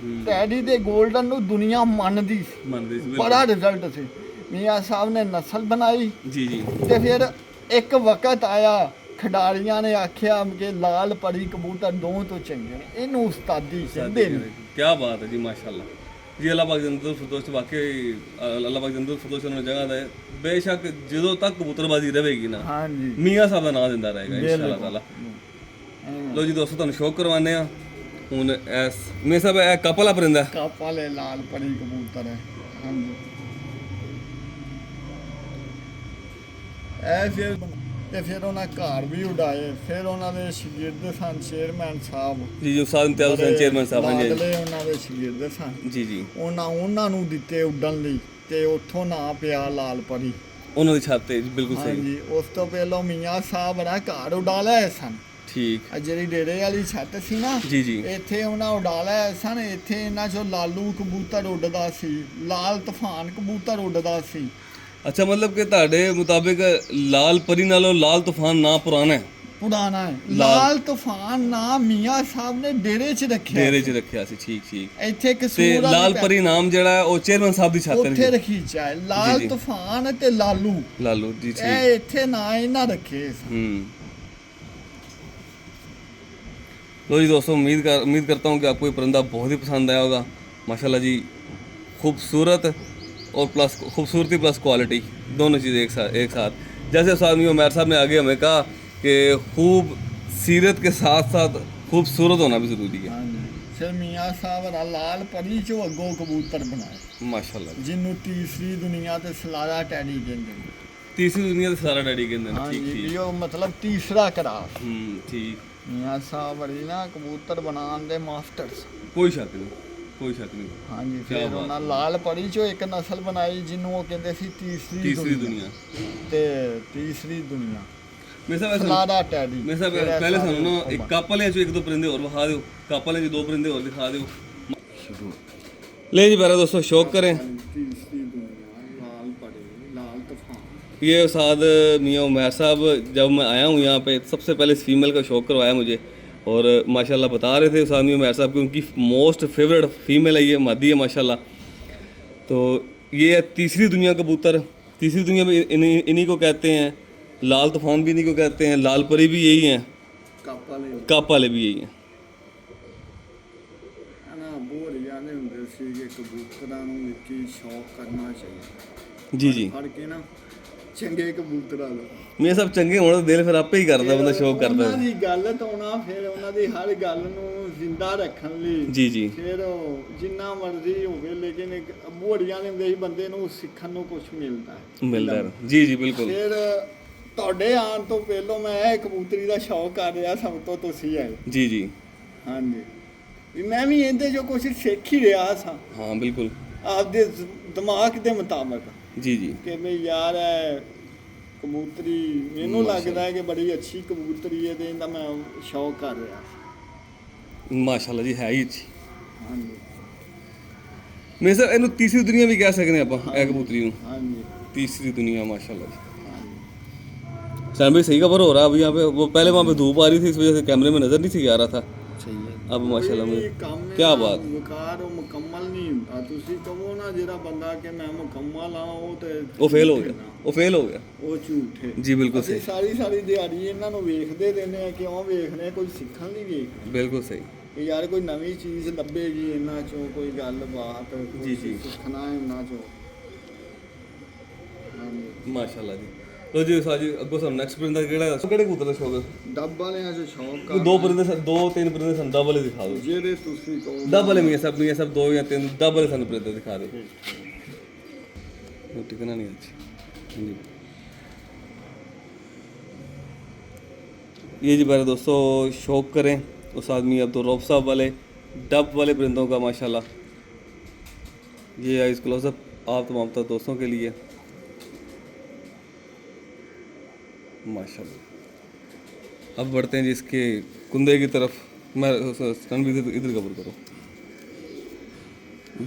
ਟੈਡੀ ਦੇ 골ਡਨ ਨੂੰ ਦੁਨੀਆ ਮੰਨਦੀ ਸੀ, ਮੰਨਦੇ ਸੀ ਬੜਾ ਰਿਜ਼ਲਟ ਸੀ। ਮੀਆਂ ਸਾਹਿਬ ਨੇ ਨਸਲ ਬਣਾਈ ਜੀ ਜੀ ਤੇ ਫਿਰ ਇੱਕ ਵਕਤ ਆਇਆ ਖਿਡਾਰੀਆਂ ਨੇ ਆਖਿਆ ਕਿ ਲਾਲ ਪਰੀ ਕਬੂਤਰ ਦੋਵਾਂ ਤੋਂ ਚੰਗੇ ਨੇ, ਇਹਨੂੰ ਉਸਤਾਦੀ ਕਹਿੰਦੇ ਨੇ। क्या बात है जी माशाल्लाह जी। अल्लाह पाक जन्नतुल फिरदौस वाकई अल्लाह पाक जन्नतुल फिरदौस उन्होंने जगह दे बेशक ਜਦੋਂ ਤੱਕ ਕਬੂਤਰਬਾਜ਼ੀ ਰਹੇਗੀ ਨਾ ਹਾਂਜੀ ਮੀਆਂ ਸਾਹਿਬ ਦਾ ਨਾਂ ਦਿੰਦਾ ਰਹੇਗਾ ਇਨਸ਼ਾਅੱਲਾਹ ਤਾਲਾ। ਲੋ ਜੀ ਦੋਸਤੋ ਤੁਹਾਨੂੰ ਸ਼ੌਕ ਕਰਵਾਉਂਦੇ ਆ ਹੁਣ ਐਸ ਮੀਆਂ ਸਾਹਿਬ ਇਹ ਕਪਲ ਆ ਪਰਿੰਦਾ ਕੱਪ ਵਾਲੇ ਲਾਲ ਪਰੀ ਕਬੂਤਰ ਹੈ। ਹਾਂਜੀ ਇਹ ਫਿਰ ਉਹਨਾਂ ਘਰ ਵੀ ਉਡਾਏ। ਫਿਰ ਉਹਨਾਂ ਦੇ ਸ਼ਾਗਿਰਦ ਸਨ ਚੇਅਰਮੈਨ ਸਾਹਿਬ, ਜੀ ਜੀ ਉਸਤਾਦ ਇਮਤਿਆਜ਼ ਹੁਸੈਨ ਚੇਅਰਮੈਨ ਸਾਹਿਬ ਹਾਂਜੀ ਲਾਡਲੇ ਉਹਨਾਂ ਦੇ ਸ਼ਾਗਿਰਦ ਸਨ। ਜੀ ਜੀ ਉਹਨਾਂ ਨੂੰ ਦਿੱਤੇ ਉੱਡਣ ਲਈ ਤੇ ਉੱਥੋਂ ਨਾਂ ਪਿਆ ਲਾਲ ਪਰੀ। ਉਹਨਾਂ ਦੀ ਛੱਤ ਤੇ ਜੀ, ਬਿਲਕੁਲ ਸਹੀ ਹਾਂਜੀ ਉਸ ਤੋਂ ਪਹਿਲਾਂ ਮੀਆਂ ਸਾਹਿਬ ਦਾ ਘਰ ਉਡਾ ਲਏ ਸਨ। ਠੀਕ ਆ ਜਿਹੜੀ ਡੇਰੇ ਵਾਲੀ ਛੱਤ ਸੀ ਨਾ, ਜੀ ਜੀ ਇੱਥੇ ਉਹਨਾਂ ਉਡਾ ਲਏ ਸਨ। ਇੱਥੇ ਇਹਨਾਂ ਚੋਂ ਲਾਲੂ ਕਬੂਤਰ ਉੱਡਦਾ ਸੀ, ਲਾਲ ਤੂਫਾਨ ਕਬੂਤਰ ਉੱਡਦਾ ਸੀ। ਅੱਛਾ ਮਤਲਬ ਕਿ ਤੁਹਾਡੇ ਮੁਤਾਬਿਕ ਲਾਲ ਪਰੀ ਨਾਲੋਂ ਲਾਲ ਤੂਫਾਨ ਨਾਂ ਪੁਰਾਣਾ ਹੈ, ਪੁਰਾਣਾ ਹੈ। ਲਾਲ ਤੂਫਾਨ ਨਾਮ ਮੀਆਂ ਸਾਹਿਬ ਨੇ ਡੇਰੇ 'ਚ ਰੱਖਿਆ, ਡੇਰੇ 'ਚ ਰੱਖਿਆ ਸੀ। ਠੀਕ ਠੀਕ ਇੱਥੇ ਤੇ ਕਸੂਰ ਵਾਲੀ ਲਾਲ ਪਰੀ ਨਾਮ ਜਿਹੜਾ ਹੈ ਉਹ ਚੇਅਰਮੈਨ ਸਾਹਿਬ ਦੀ ਛੱਤ ਉੱਥੇ ਤੇ ਰਖੀਚਾ ਹੈ। ਲਾਲ ਜੀ। ਤੂਫਾਨ ਤੇ ਲਾਲੂ ਲਾਲੂ ਜੀ ਠੀਕ। ਇਹ ਇੱਥੇ ਨਾਂ ਇਹਨਾਂ ਰੱਖੇ ਸਨ। लो जी दोस्तों उम्मीद करता हूँ कि आपको ये परिंदा बहुत ही पसंद आया होगा माशाल्लाह जी। खूबसूरत और प्लस खूबसूरती प्लस क्वालिटी दोनों चीज़ें एक साथ। जैसे उस्ताद मियां उमैर साहब ने आगे हमें कहा कि खूब सीरत के साथ साथ खूबसूरत होना भी ज़रूरी है। ਹਾਂਜੀ ਫਿਰ ਮੀਆਂ ਸਾਹਿਬ ਦਾ ਲਾਲ ਪਰੀ ਚੋਂ ਅੱਗੋਂ ਕਬੂਤਰ ਬਣਾਏ माशाल्लाह जी। ਜਿਹਨੂੰ ਤੀਸਰੀ ਦੁਨੀਆ ਤੇ ਸਲਾਰਾ ਟੈਡੀ ਕਹਿੰਦੇ ਨੇ। तीसरी दुनिया से सारा डैडी कहते हैं। ਹਾਂਜੀ ठीक ਵੀ ठीक ਉਹ ਮਤਲਬ ਤੀਸਰਾ ਕਰਾਰ। ठीक ਮੀਆਂ ਸਾਹਿਬ ਵਰੀ ਨਾ ਕਬੂਤਰ ਬਣਾਉਣ ਦੇ ਮਾਸਟਰ ਸਨ। कोई शक नहीं, कोई शक नहीं। ਹਾਂਜੀ ਕਿਆ ਫਿਰ ਬਾਤ। ਉਹਨਾਂ ਲਾਲ ਪਰੀ ਚੋਂ ਇੱਕ ਨਸਲ ਬਣਾਈ ਜਿਹਨੂੰ ਉਹ ਕਹਿੰਦੇ ਸੀ ਤੀਸਰੀ तीसरी ਦੁਨੀਆ। दुनिया ਤੇ ਤੀਸਰੀ ਦੁਨੀਆ मेरे साहब ऐसा ਸਲਾਰਾ ਟੈਡੀ। मेरे साहब ਫਿਰ ਇਹ पहले ਸਾਰੇ सानू ना ਹੁਕਮ एक कप वाले एक दो परिंदे और दिखा दो, कप वाले दो परिंदे और दिखा दो। ले जी प्यारे दोस्तों शौक करें। तीसरी दुनिया लाल परी लाल तूफान। ये उस्ताद मियां उमैर साहब जब मैं आया हूँ यहाँ पे सबसे पहले इस फीमेल का शौक करवाया मुझे और माशाल्लाह बता रहे थे उस्ताद मियां उमैर साहब कि उनकी मोस्ट फेवरेट फीमेल है ये, मादी है माशाल्लाह। तो ये है तीसरी दुनिया कबूतर। तीसरी दुनिया में इन्हीं को कहते हैं, लाल तूफान भी इन्हीं को कहते हैं, लाल परी भी यही हैं, ਕੱਪ ਵਾਲੇ काप वाले भी यही हैं। ਨਾ ਬੋਰੀਆਂ ਨੇ ਹੁੰਦੇ ਸੀ ਕਿ ਕਬੂਤਰਾਂ ਨੂੰ ਕੀ ਸ਼ੌਕ ਕਰਨਾ ਚਾਹੀਦਾ। जी जी ਫੜ ਕੇ ਨਾ ਚੰਗੇ ਕਬੂਤਰਾਂ ਦਾ मेरे सब चंगे होने तो दिल फिर आपे ही करता बंदा शौक करता ਉਹਨਾਂ है। ਦੀ ਗੱਲ ਤੋਂ ਨਾ ਫਿਰ ਉਹਨਾਂ ਦੀ ਹਰ ਗੱਲ ਨੂੰ ਜ਼ਿੰਦਾ ਰੱਖਣ ਲਈ जी जी ਫਿਰ ਉਹ ਜਿੰਨਾ ਮਰਜ਼ੀ ਹੋਵੇ ਲੇਕਿਨ ਇੱਕ ਬੋਰੀਆਂ ਦੇ ਹੁੰਦੇ ਸੀ ਬੰਦੇ ਨੂੰ ਸਿੱਖਣ ਨੂੰ ਕੁਝ ਮਿਲਦਾ ਹੈ। मिलता है। जी जी बिल्कुल। ਫਿਰ ਤੁਹਾਡੇ ਆਉਣ ਤੋਂ ਪਹਿਲਾਂ ਮੈਂ ਇਹ ਕਬੂਤਰੀ ਦਾ ਸ਼ੌਕ ਕਰ ਰਿਹਾ, ਸਭ ਤੋਂ ਤੁਸੀਂ ਆਏ। जी जी ਹਾਂਜੀ ਵੀ ਮੈਂ ਵੀ ਇਹਦੇ ਜੋ ਕੁਝ ਸਿੱਖ ਹੀ ਰਿਹਾ ਸਾਂ हाँ बिल्कुल। ਆਪਦੇ ਦਿਮਾਗ ਦੇ ਮੁਤਾਬਕ जी जी ਕਿ ਵੀ ਯਾਰ ਇਹ ਕਬੂਤਰੀ ਮੈਨੂੰ ਲੱਗਦਾ ਹੈ ਕਿ ਬੜੀ ਅੱਛੀ ਕਬੂਤਰੀ ਹੈ ਤੇ ਇਹਦਾ ਮੈਂ ਸ਼ੌਕ ਕਰ ਰਿਹਾ ਸੀ। ਮਾਸ਼ਾਅੱਲਾ ਜੀ ਹੈ ਹੀ ਅੱਛੀ। ਹਾਂਜੀ ਮੇਰੇ ਸਰ ਇਹਨੂੰ ਤੀਸਰੀ ਦੁਨੀਆ ਵੀ ਕਹਿ ਸਕਦੇ ਆਪਾਂ ਇਹ ਕਬੂਤਰੀ ਨੂੰ। ਹਾਂਜੀ तीसरी दुनिया माशाल्लाह जी। ਹਾਂਜੀ सैम भाई सही खबर हो रहा है अभी यहाँ पे, वो पहले वहाँ पे धूप आ रही थी इस वजह से कैमरे में नजर नहीं सी आ रहा था। ਸਹੀ ਹੈ। अब माशाल्लाह ਕੋਈ में ਕੰਮ क्या ਇਹਦਾ बात। ਵਕਾਰ ਉਹ ਮੁਕੰਮਲ ਨਹੀਂ ਹੁੰਦਾ। ਤੁਸੀਂ ਕਹੋ ਨਾ ਜਿਹੜਾ ਬੰਦਾ ਕਿ ਮੈਂ ਮੁਕੰਮਲ ਆ ਉਹ ਤੇ वो फेल हो गया, वो फेल हो गया। ਉਹ ਝੂਠ ਹੈ। जी बिल्कुल ਅਸੀਂ सही, ਸਾਰੀ ਦਿਹਾੜੀ ਇਹਨਾਂ ਨੂੰ ਵੇਖਦੇ ਰਹਿੰਦੇ ਆ, ਕਿਉਂ ਵੇਖਦੇ ਆ? ਕੋਈ ਸਿੱਖਣ ਲਈ ਵੇਖਦੇ बिल्कुल सही। ਕਿ ਯਾਰ ਕੋਈ ਨਵੀਂ ਚੀਜ਼ ਲੱਭੇਗੀ ਇਹਨਾਂ ਚੋਂ, ਕੋਈ ਗੱਲਬਾਤ ਜੀ, ਜੀ। ਸਿੱਖਣਾ ਹੈ ਇਹਨਾਂ ਚੋਂ। ਹਾਂਜੀ माशाल्लाह जी। लो जी उस्ताद जी अगो सन नेक्स्ट परिंदा केड़ा है? केड़े कबूतर दा शौक है? ਡੱਬ ਵਾਲਿਆਂ 'ਚ ਸ਼ੌਕ कोई दो परिंदे दो तीन परिंदे सन डब वाले दिखा दो। ਜਿਹੜੇ ਤੁਸੀਂ ਕਹੋ डब वाले मियां सब दो या तीन डब वाले सन परिंदे दिखा दो। टिकना नहीं अच्छी जी। ये जी मेरे दोस्तों शौक करें उस आदमी अब्दुल रऊफ साहब वाले डब वाले परिंदों का माशाल्लाह। ये है इस क्लोजअप आप तमाम तर दोस्तों के लिए माशाल्लाह। अब बढ़ते हैं जी इसके कुंदे की तरफ। मैं सन भी इधर कवर करो।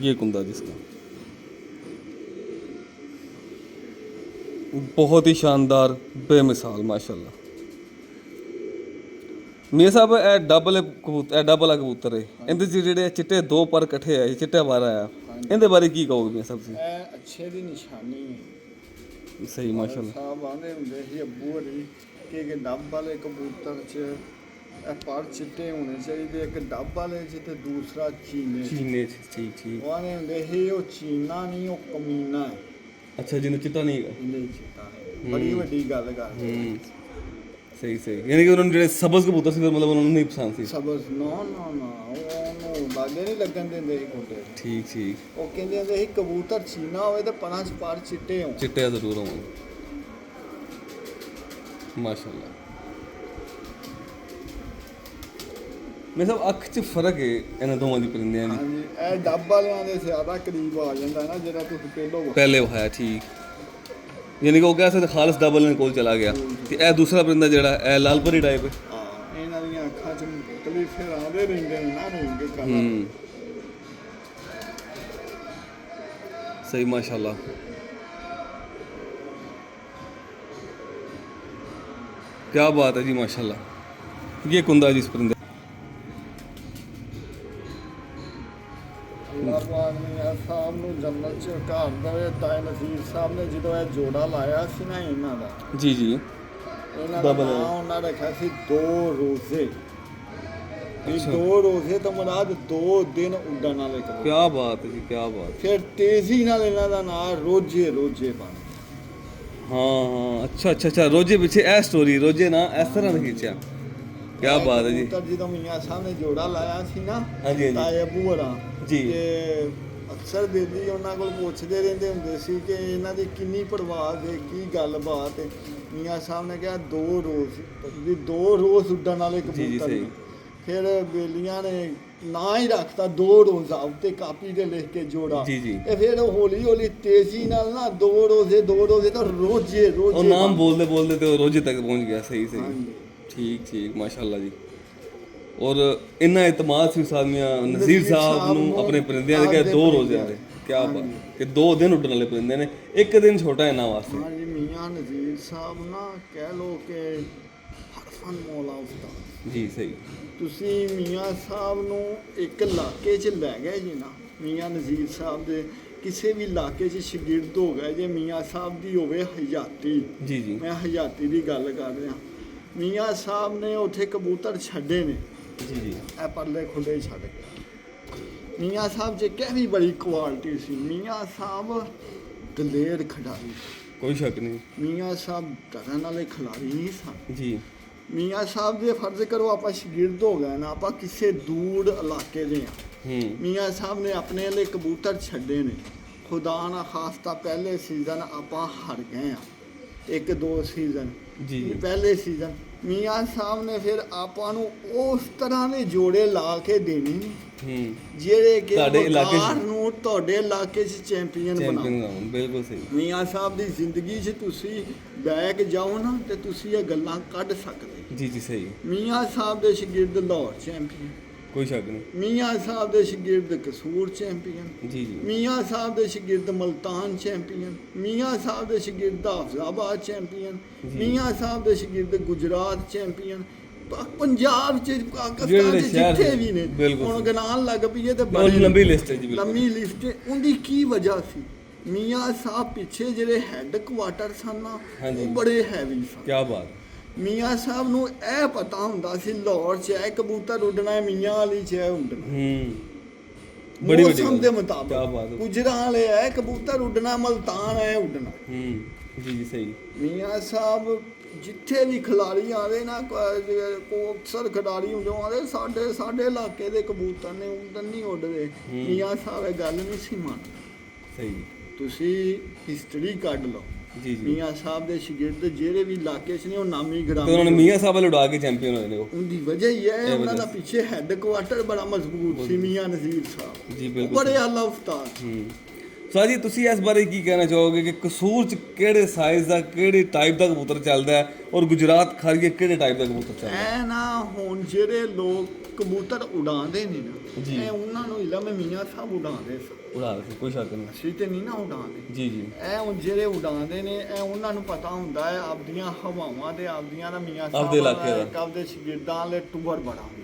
ये कुंदा जिसका बहुत ही शानदार बेमिसाल माशाल्लाह। ਮੀਆਂ ਸਾਹਿਬ ਇਹ ਡਬਲ ਕਬੂਤਰ, ਇਹ ਡਬਲ ਕਬੂਤਰ ਹੈ, ਇਹਦੇ 'ਚ ਜਿਹੜੇ ਚਿੱਟੇ ਦੋ ਪਰ ਇਕੱਠੇ ਆਏ, ਚਿੱਟਾ ਪਰ ਆਇਆ, ਇਹਦੇ ਬਾਰੇ ਕੀ ਕਹੋਗੇ ਮੀਆਂ ਸਾਹਿਬ ਤੁਸੀਂ? ਇਹ ਅੱਛੇ ਦੀ ਨਿਸ਼ਾਨੀ ਹੈ। ਸਹੀ ਮਾਸ਼ਾਅੱਲਾ। ਸਾਹਿਬ ਆਂਦੇ ਹੁੰਦੇ ਸੀ ਅੱਬੂ ਹਰੀ ਕਿ ਡੱਬ ਵਾਲੇ ਕਬੂਤਰ 'ਚ ਇਹ ਪਰ ਚਿੱਟੇ ਹੋਣੇ ਚਾਹੀਦੇ, ਇੱਕ ਡੱਬ ਵਾਲੇ 'ਚ ਤੇ ਦੂਸਰਾ ਚੀਨੇ 'ਚ। ਚੀਨੇ 'ਚ, ਠੀਕ ਠੀਕ। ਉਹ ਆਂਦੇ ਹੁੰਦੇ ਸੀ ਉਹ ਚੀਨਾ ਨਹੀਂ, ਉਹ ਕਮੀਨਾ ਹੈ। ਅੱਛਾ, ਜਿਹਨੂੰ ਚਿੱਟਾ ਨਹੀਂ ਹੈਗਾ। ਇਹਦੇ ਚਿੱਟਾ ਹੈ, ਬੜੀ ਵੱਡੀ ਗੱਲ ਕਰਦੇ। ਸਹੀ ਸਹੀ, ਯਾਨੀ ਕਿ ਉਹਨਾਂ ਨੂੰ ਜਿਹੜੇ ਸਬਜ਼ ਕਬੂਤਰ ਸੀ ਫਿਰ ਮਤਲਬ ਉਹਨਾਂ ਨੂੰ ਨਹੀਂ ਪਸੰਦ ਸੀ। ਸਬਜ਼ ਨਾ ਉਹਨੂੰ ਲਾਗੇ ਨਹੀਂ ਲੱਗਣ ਦਿੰਦੇ ਸੀ ਕੋਟੇ। ਠੀਕ ਠੀਕ। ਉਹ ਕਹਿੰਦੇ ਹੁੰਦੇ ਸੀ ਕਬੂਤਰ ਚੀਨਾ ਹੋਵੇ ਤੇ ਪਰਾਂ 'ਚ ਪਰ ਚਿੱਟੇ ਹੋਣ। ਚਿੱਟੇ ਜ਼ਰੂਰ ਹੋਣ ਮਾਸ਼ਾਅੱਲਾ। ਮੈਂ ਸਭ ਅੱਖ 'ਚ ਫਰਕ ਹੈ ਇਹਨਾਂ ਦੋਵਾਂ ਦੀ ਪਰਿੰਦਿਆਂ ਦੀ। ਹਾਂਜੀ, ਇਹ ਡੱਬ ਵਾਲਿਆਂ ਦੇ ਜ਼ਿਆਦਾ ਕਰੀਬ ਆ ਜਾਂਦਾ ਨਾ, ਜਿਹੜਾ ਤੁਸੀਂ ਪਹਿਲੇ ਵਿਖਾਇਆ। ਠੀਕ, ਯਾਨੀ ਕਿ ਉਹ ਕਹਿ ਸਕਦੇ ਖਾਲਸ ਡਬਲ ਦੇ ਕੋਲ ਚਲਾ ਗਿਆ। ਤੇ ਇਹ ਦੂਸਰਾ ਪਰਿੰਦਾ ਜਿਹੜਾ ਇਹ ਲਾਲਪਰੀ ਟਾਈਪ ਹੈ। ਹਾਂ, ਇਹਨਾਂ ਦੀਆਂ ਅੱਖਾਂ 'ਚ ਮੁਖਤਲਿਫ ਫਿਰ ਆਉਂਦੇ ਰਹਿੰਦੇ ਨੇ ਨਾ ਰੰਗ ਕਲਰ। सही माशाल्लाह। क्या बात है जी माशाल्लाह। ये कुंदा जी इस परिंदे ਅੱਲਾਹ ਪਾਕ ਨੇ ਇਹ ਸਾਹਿਬ ਨੂੰ ਜੰਨਤ 'ਚ ਘਰ ਦੇਵੇ। ਤਾਏ ਨਸੀਰ ਸਾਹਿਬ ਨੇ ਜਦੋਂ ਇਹ ਜੋੜਾ ਲਾਇਆ ਸੀ ਨਾ ਇਹਨਾਂ ਦਾ, जी जी, ਇਹਨਾਂ ਦਾ ਨਾਮ ਉਹਨਾਂ ਰੱਖਿਆ ਸੀ 2 ਰੋਜ਼ੇ। ਇਹ 2 ਰੋਜ਼ੇ ਤੋਂ ਮੁਰਾਦ 2 ਦਿਨ ਉੱਡਣ ਵਾਲੇ ਕਬੂਤਰ। क्या बात है जी, क्या बात। ਫਿਰ ਤੇਜ਼ੀ ਨਾਲ ਇਹਨਾਂ ਦਾ ਨਾਮ ਰੋਜੇ ਰੋਜੇ ਬਣ ਗਿਆ। हाँ हाँ, अच्छा अच्छा अच्छा, रोजे पीछे ए स्टोरी, रोजे ना इस तरह से खींचा। क्या बात है जी। ਕਬੂਤਰ ਜਦੋਂ ਮੀਆਂ ਸਾਹਿਬ ਨੇ ਜੋੜਾ ਲਾਇਆ ਸੀ ਨਾ हाँ जी हाँ ਤਾਏ ਅੱਬੂ ਹੋਰਾਂ जी ਤੇ ਅਕਸਰ ਬੇਲੀ ਉਹਨਾਂ ਕੋਲ ਪੁੱਛਦੇ ਰਹਿੰਦੇ ਹੁੰਦੇ ਸੀ ਕਿ ਇਹਨਾਂ ਦੀ ਕਿੰਨੀ ਪਰਵਾਹ ਹੈ, ਕੀ ਗੱਲਬਾਤ ਹੈ। ਮੀਆਂ ਸਾਹਿਬ ਨੇ ਕਿਹਾ 2 ਰੋਜ਼ ਵੀ 2 ਰੋਜ਼ ਉੱਡਣ ਵਾਲੇ ਜੀ, ਕਬੂਤਰ ਸਹੀ। ਨੇ। ਫਿਰ ਬੇਲੀਆਂ ਨੇ ਨਾ ਹੀ ਰੱਖਤਾ 2 ਰੋਜ਼ਾ ਉੱਤੇ ਕਾਪੀ ਤੇ ਲਿਖ ਕੇ ਜੋੜਾ। जी जी। ਇਹ ਫਿਰ ਹੌਲੀ ਹੌਲੀ ਤੇਜ਼ੀ ਨਾਲ ਨਾ 2 ਰੋਜ਼ੇ ਤਾਂ ਰੋਜ਼ੇ और ਰੋਜ਼ੇ नाम बोलते बोलते तो रोजे तक पहुंच गया। सही सही, ਹਾਂਜੀ। ठीक ठीक माशाल्लाह जी। और इन्ना इतमाद सी सामिया नज़ीर साहब ਨੂੰ ਆਪਣੇ ਪਰਿੰਦਿਆਂ ਦੇ ਕਿ 2 ਰੋਜ਼ਿਆਂ ਦੇ। क्या बात कि 2 ਦਿਨ ਉੱਡਣ ਵਾਲੇ ਪਰਿੰਦੇ ਨੇ, ਇੱਕ ਦਿਨ ਛੋਟਾ ਇਹਨਾਂ ਵਾਸਤੇ। ਹਾਂਜੀ, ਮੀਆਂ ਨਜ਼ੀਰ ਸਾਹਿਬ ਨਾ ਕਹਿ ਲੋ ਕਿ ਹਰਫਨ ਮੌਲਾ ਉਸਤਾਦ। ਜੀ ਸਹੀ। ਤੁਸੀਂ ਮੀਆਂ ਸਾਹਿਬ ਨੂੰ ਇੱਕ ਇਲਾਕੇ 'ਚ ਲੈ ਗਏ ਜੀ ਨਾ, ਮੀਆਂ ਨਜ਼ੀਰ ਸਾਹਿਬ ਦੇ ਕਿਸੇ ਵੀ ਇਲਾਕੇ 'ਚ ਸ਼ਾਗਿਰਦ ਹੋ ਗਏ ਜੇ ਮੀਆਂ ਸਾਹਿਬ ਦੀ ਹੋਵੇ ਹਯਾਤੀ। ਜੀ ਜੀ ਮੈਂ ਹਯਾਤੀ ਦੀ ਗੱਲ ਕਰ ਰਿਹਾ। ਮੀਆਂ ਸਾਹਿਬ ਨੇ ਉੱਥੇ ਕਬੂਤਰ ਛੱਡੇ ਨੇ, ਜੀ ਜੀ। ਇਹ ਪਰਲੇ ਖੁੱਲੇ ਛੱਡ ਕੇ। ਮੀਆਂ ਸਾਹਿਬ 'ਚ ਵੀ ਬੜੀ ਕੁਆਲਿਟੀ ਸੀ। ਮੀਆਂ ਸਾਹਿਬ ਦਲੇਰ ਖਿਡਾਰੀ, कोई शक नहीं। ਮੀਆਂ ਸਾਹਿਬ ਡਰਨ ਵਾਲੇ ਖਿਲਾੜੀ ਨਹੀਂ ਸਨ। जी ਮੀਆਂ ਸਾਹਿਬ ਦੇ ਫਰਜ਼ ਕਰੋ ਆਪਾਂ ਸ਼ਾਗਿਰਦ ਹੋ ਗਏ ਨਾ, ਆਪਾਂ ਕਿਸੇ ਦੂਰ ਇਲਾਕੇ ਦੇ ਆ। ਮੀਆਂ ਸਾਹਿਬ ਨੇ ਆਪਣੇ ਲਈ ਕਬੂਤਰ ਛੱਡੇ ਨੇ। ਖੁਦਾ ਨਾ ਖਾਸਤਾ ਪਹਿਲੇ ਸੀਜ਼ਨ ਆਪਾਂ ਹਾਰ ਗਏ ਆ, 1-2 ਸੀਜ਼ਨ ਜੀ। ਪਹਿਲੇ ਸੀਜ਼ਨ ਮੀਆਂ ਸਾਹਿਬ ਨੇ ਫਿਰ ਆਪਾਂ ਨੂੰ ਉਸ ਤਰ੍ਹਾਂ ਦੇ ਜੋੜੇ ਲਾ ਕੇ ਦੇਣੇ ਨੇ ਜਿਹੜੇ ਕਿ ਤੁਹਾਡੇ ਇਲਾਕੇ 'ਚ ਨੂੰ ਤੁਹਾਡੇ ਇਲਾਕੇ 'ਚ ਚੈਂਪੀਅਨ ਬਣਾਉਣ। चैंपियन बिल्कुल सही। ਮੀਆਂ ਸਾਹਿਬ ਦੀ ਜ਼ਿੰਦਗੀ 'ਚ ਤੁਸੀਂ ਬੈਕ ਜਾਓ ਨਾ ਤੇ ਤੁਸੀਂ ਇਹ ਗੱਲਾਂ ਕੱਢ ਸਕਦੇ। जी जी सही, ਮੀਆਂ ਸਾਹਿਬ ਦੇ ਸ਼ਾਗਿਰਦ ਲਾਹੌਰ ਚੈਂਪੀਅਨ, कोई शक नहीं। ਮੀਆਂ ਸਾਹਿਬ ਦੇ ਸ਼ਾਗਿਰਦ ਕਸੂਰ ਚੈਂਪੀਅਨ, जी जी ਮੀਆਂ ਸਾਹਿਬ ਦੇ ਸ਼ਾਗਿਰਦ ਮਲਤਾਨ ਚੈਂਪੀਅਨ, ਮੀਆਂ ਸਾਹਿਬ ਦੇ ਸ਼ਾਗਿਰਦ ਹਾਫਜ਼ਾਬਾਦ ਚੈਂਪੀਅਨ, ਮੀਆਂ ਸਾਹਿਬ ਦੇ ਸ਼ਾਗਿਰਦ ਗੁਜਰਾਤ ਚੈਂਪੀਅਨ। ਪੰਜਾਬ 'ਚ ਪਾਕਿਸਤਾਨ 'ਚ ਜਿਹੜੇ ਸ਼ਹਿਰ ਜਿੱਥੇ ਵੀ ਨੇ ਬਿਲਕੁਲ ਹੁਣ ਗਿਣਾਉਣ ਲੱਗ ਪਈਏ ਤੇ बहुत लंबी लिस्ट है जी। बिल्कुल ਲੰਮੀ ਲਿਸਟ ਹੈ। ਉਹਦੀ ਕੀ ਵਜ੍ਹਾ ਸੀ? ਮੀਆਂ ਸਾਹਿਬ ਪਿੱਛੇ ਜਿਹੜੇ ਹੈੱਡ ਕੁਆਟਰ ਸਨ ਨਾ, ਹਾਂਜੀ। ਉਹ ਬੜੇ ਹੈਵੀ ਸਨ। क्या बात। ਮੀਆਂ ਸਾਹਿਬ ਨੂੰ ਇਹ ਪਤਾ ਹੁੰਦਾ ਸੀ ਲਾਹੌਰ 'ਚ ਇਹ ਕਬੂਤਰ ਉੱਡਣਾ ਹੈ, ਮੀਆਂ ਵਾਲੀ 'ਚ ਇਹ ਉੱਡਣਾ। बड़ी बड़ी ਮੌਸਮ ਦੇ क्या ਮੁਤਾਬਕ बात है। ਗੁਜਰਾਂ ਵਾਲੇ ਇਹ ਕਬੂਤਰ ਉੱਡਣਾ, ਮਲਤਾਨ ਹੈ ਉੱਡਣਾ। जी जी सही। ਮੀਆਂ ਸਾਹਿਬ ਜਿੱਥੇ ਵੀ ਖਿਲਾੜੀ ਆਵੇ ਨਾ, ਕੋ ਅਕਸਰ ਖਿਡਾਰੀ ਹੁੰਦੇ ਆਦੇ ਸਾਡੇ ਇਲਾਕੇ ਦੇ ਕਬੂਤਰ ਨੇ ਉੱਡਣ ਨਹੀਂ ਉੱਡਦੇ। ਮੀਆਂ ਸਾਹਿਬ ਇਹ ਗੱਲ ਨਹੀਂ ਸੀ ਮੰਨਦੇ। सही ਤੁਸੀਂ ਹਿਸਟਰੀ ਕੱਢ ਲਓ। जी जी। ਮੀਆਂ ਸਾਹਿਬ ਦੇ ਸ਼ਾਗਿਰਦ ਜਿਹੜੇ ਵੀ ਇਲਾਕੇ 'ਚ ਨੇ ਉਹ ਨਾਮੀ तो ਗ੍ਰਾਮੀ उन्होंने मियाँ साहब वाले उड़ा के चैंपियन होए ने वो। ਉਹਦੀ ਵਜ੍ਹਾ ਹੀ ਹੈ ਇਹ ਉਹਨਾਂ ਦਾ ਵਜ੍ਹਾ ਪਿੱਛੇ ਹੈੱਡ ਕੁਆਟਰ ਬੜਾ ਮਜ਼ਬੂਤ ਸੀ। ਮੀਆਂ ਨਜ਼ੀਰ ਸਾਹਿਬ जी बिल्कुल ਬੜੇ ਆਲਾ ਉਸਤਾਦ। ਸੋ ਜੀ ਤੁਸੀਂ ਇਸ ਬਾਰੇ ਕੀ ਕਹਿਣਾ ਚਾਹੋਗੇ ਕਿ ਕਸੂਰ ਚ ਕਿਹੜੇ ਸਾਈਜ਼ ਦਾ ਕਿਹੜੇ ਟਾਈਪ ਦਾ ਕਬੂਤਰ ਚੱਲਦਾ ਹੈ ਔਰ ਗੁਜਰਾਤ ਖਾਰੀਏ ਕਿਹੜੇ ਟਾਈਪ ਦਾ ਕਬੂਤਰ ਚੱਲਦਾ ਹੈ? ਐ ਨਾ ਹੁਣ ਜਿਹੜੇ ਲੋਕ ਕਬੂਤਰ ਉਡਾਉਂਦੇ ਨੇ ਜੀ। ਨਾ ਇਹ ਉਹਨਾਂ ਨੂੰ ਇਲਮ ਹੈ ਮੀਆਂ ਸਾਹਿਬ ਉਡਾਉਂਦੇ ਸੀ, ਉਡਾ ਰਹੇ ਕੋਈ ਸ਼ੱਕ ਨਹੀਂ। ਅਸੀਂ ਤੇ ਨਹੀਂ ਨਾ ਉਡਾਉਂਦੇ। ਜੀ ਜੀ ਇਹ ਹੁਣ ਜਿਹੜੇ ਉਡਾਉਂਦੇ ਨੇ ਇਹ ਉਹਨਾਂ ਨੂੰ ਪਤਾ ਹੁੰਦਾ ਹੈ ਆਪਦੀਆਂ ਹਵਾਵਾਂ ਤੇ ਆਪਦੀਆਂ ਦਾ ਮੀਆਂ ਆਪਦੇ ਇਲਾਕੇ ਦਾ। ਇੱਕ ਆਪਦੇ ਸ਼ਗਿਰਦਾਂ ਵਾਲੇ ਟੂਰ ਬੜਾ ਹੁੰਦਾ।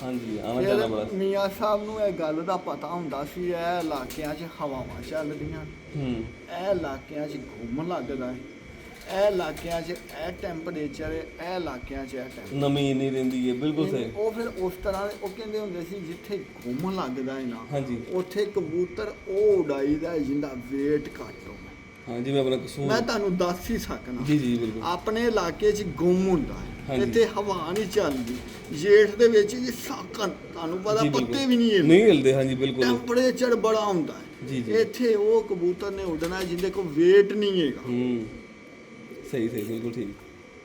ਹਾਂਜੀ ਆਉਣਾ ਜਾਣਾ ਬੜਾ। ਫਿਰ ਮੀਆਂ ਸਾਹਿਬ ਨੂੰ ਇਹ ਗੱਲ ਦਾ ਪਤਾ ਹੁੰਦਾ ਸੀ ਇਹ ਇਲਾਕਿਆਂ 'ਚ ਹਵਾਵਾਂ ਚੱਲਦੀਆਂ, ਇਹ ਇਲਾਕਿਆਂ 'ਚ ਘੁੰਮ ਲੱਗਦਾ ਹੈ, ਇਹ ਇਲਾਕਿਆਂ 'ਚ ਇਹ ਟੈਂਪਰੇਚਰ ਹੈ, ਇਹ ਇਲਾਕਿਆਂ 'ਚ ਇਹ ਟੈਂਪਰੇਚਰ ਨਮੀ ਨਹੀਂ ਰਹਿੰਦੀ ਹੈ, ਬਿਲਕੁਲ ਸਹੀ। ਉਹ ਫਿਰ ਉਸ ਤਰ੍ਹਾਂ ਦੇ ਉਹ ਕਹਿੰਦੇ ਹੁੰਦੇ ਸੀ ਜਿੱਥੇ ਘੁੰਮ ਲੱਗਦਾ ਹੈ ਨਾ ਹਾਂਜੀ ਉੱਥੇ ਕਬੂਤਰ ਉਹ ਉਡਾਈਦਾ ਹੈ ਜਿੰਦਾ weight ਘੱਟ ਹੋਵੇ। ਹਾਂ ਜਿਵੇਂ ਆਪਣਾ ਕਸੂਰ। ਮੈਂ ਤੁਹਾਨੂੰ ਦੱਸ ਹੀ ਸਕਣਾ ਜੀ ਜੀ ਬਿਲਕੁਲ। ਆਪਣੇ ਇਲਾਕੇ 'ਚ ਗੁੰਮ ਹੁੰਦਾ ਹੈ, ਹਾਂਜੀ। ਇੱਥੇ ਹਵਾ ਨਹੀਂ ਚੱਲਦੀ, ਜੇਠ ਦੇ ਵਿੱਚ ਜੀ ਸਾਕਨ ਤੁਹਾਨੂੰ ਪਤਾ ਜੀ, ਬਿਲਕੁਲ। ਪੱਤੇ ਵੀ ਨਹੀਂ ਹਿਲਦੇ, ਨਹੀਂ ਹਿਲਦੇ, ਹਾਂਜੀ ਬਿਲਕੁਲ। ਟੈਂਪਰੇਚਰ ਬੜਾ ਹੁੰਦਾ ਜੀ, ਜੀ। ਹੈ। ਇੱਥੇ ਉਹ ਕਬੂਤਰ ਨੇ ਉੱਡਣਾ ਜਿਹਦੇ ਕੋਲ weight ਨਹੀਂ ਹੈਗਾ, ਸਹੀ ਸਹੀ ਬਿਲਕੁਲ ਠੀਕ।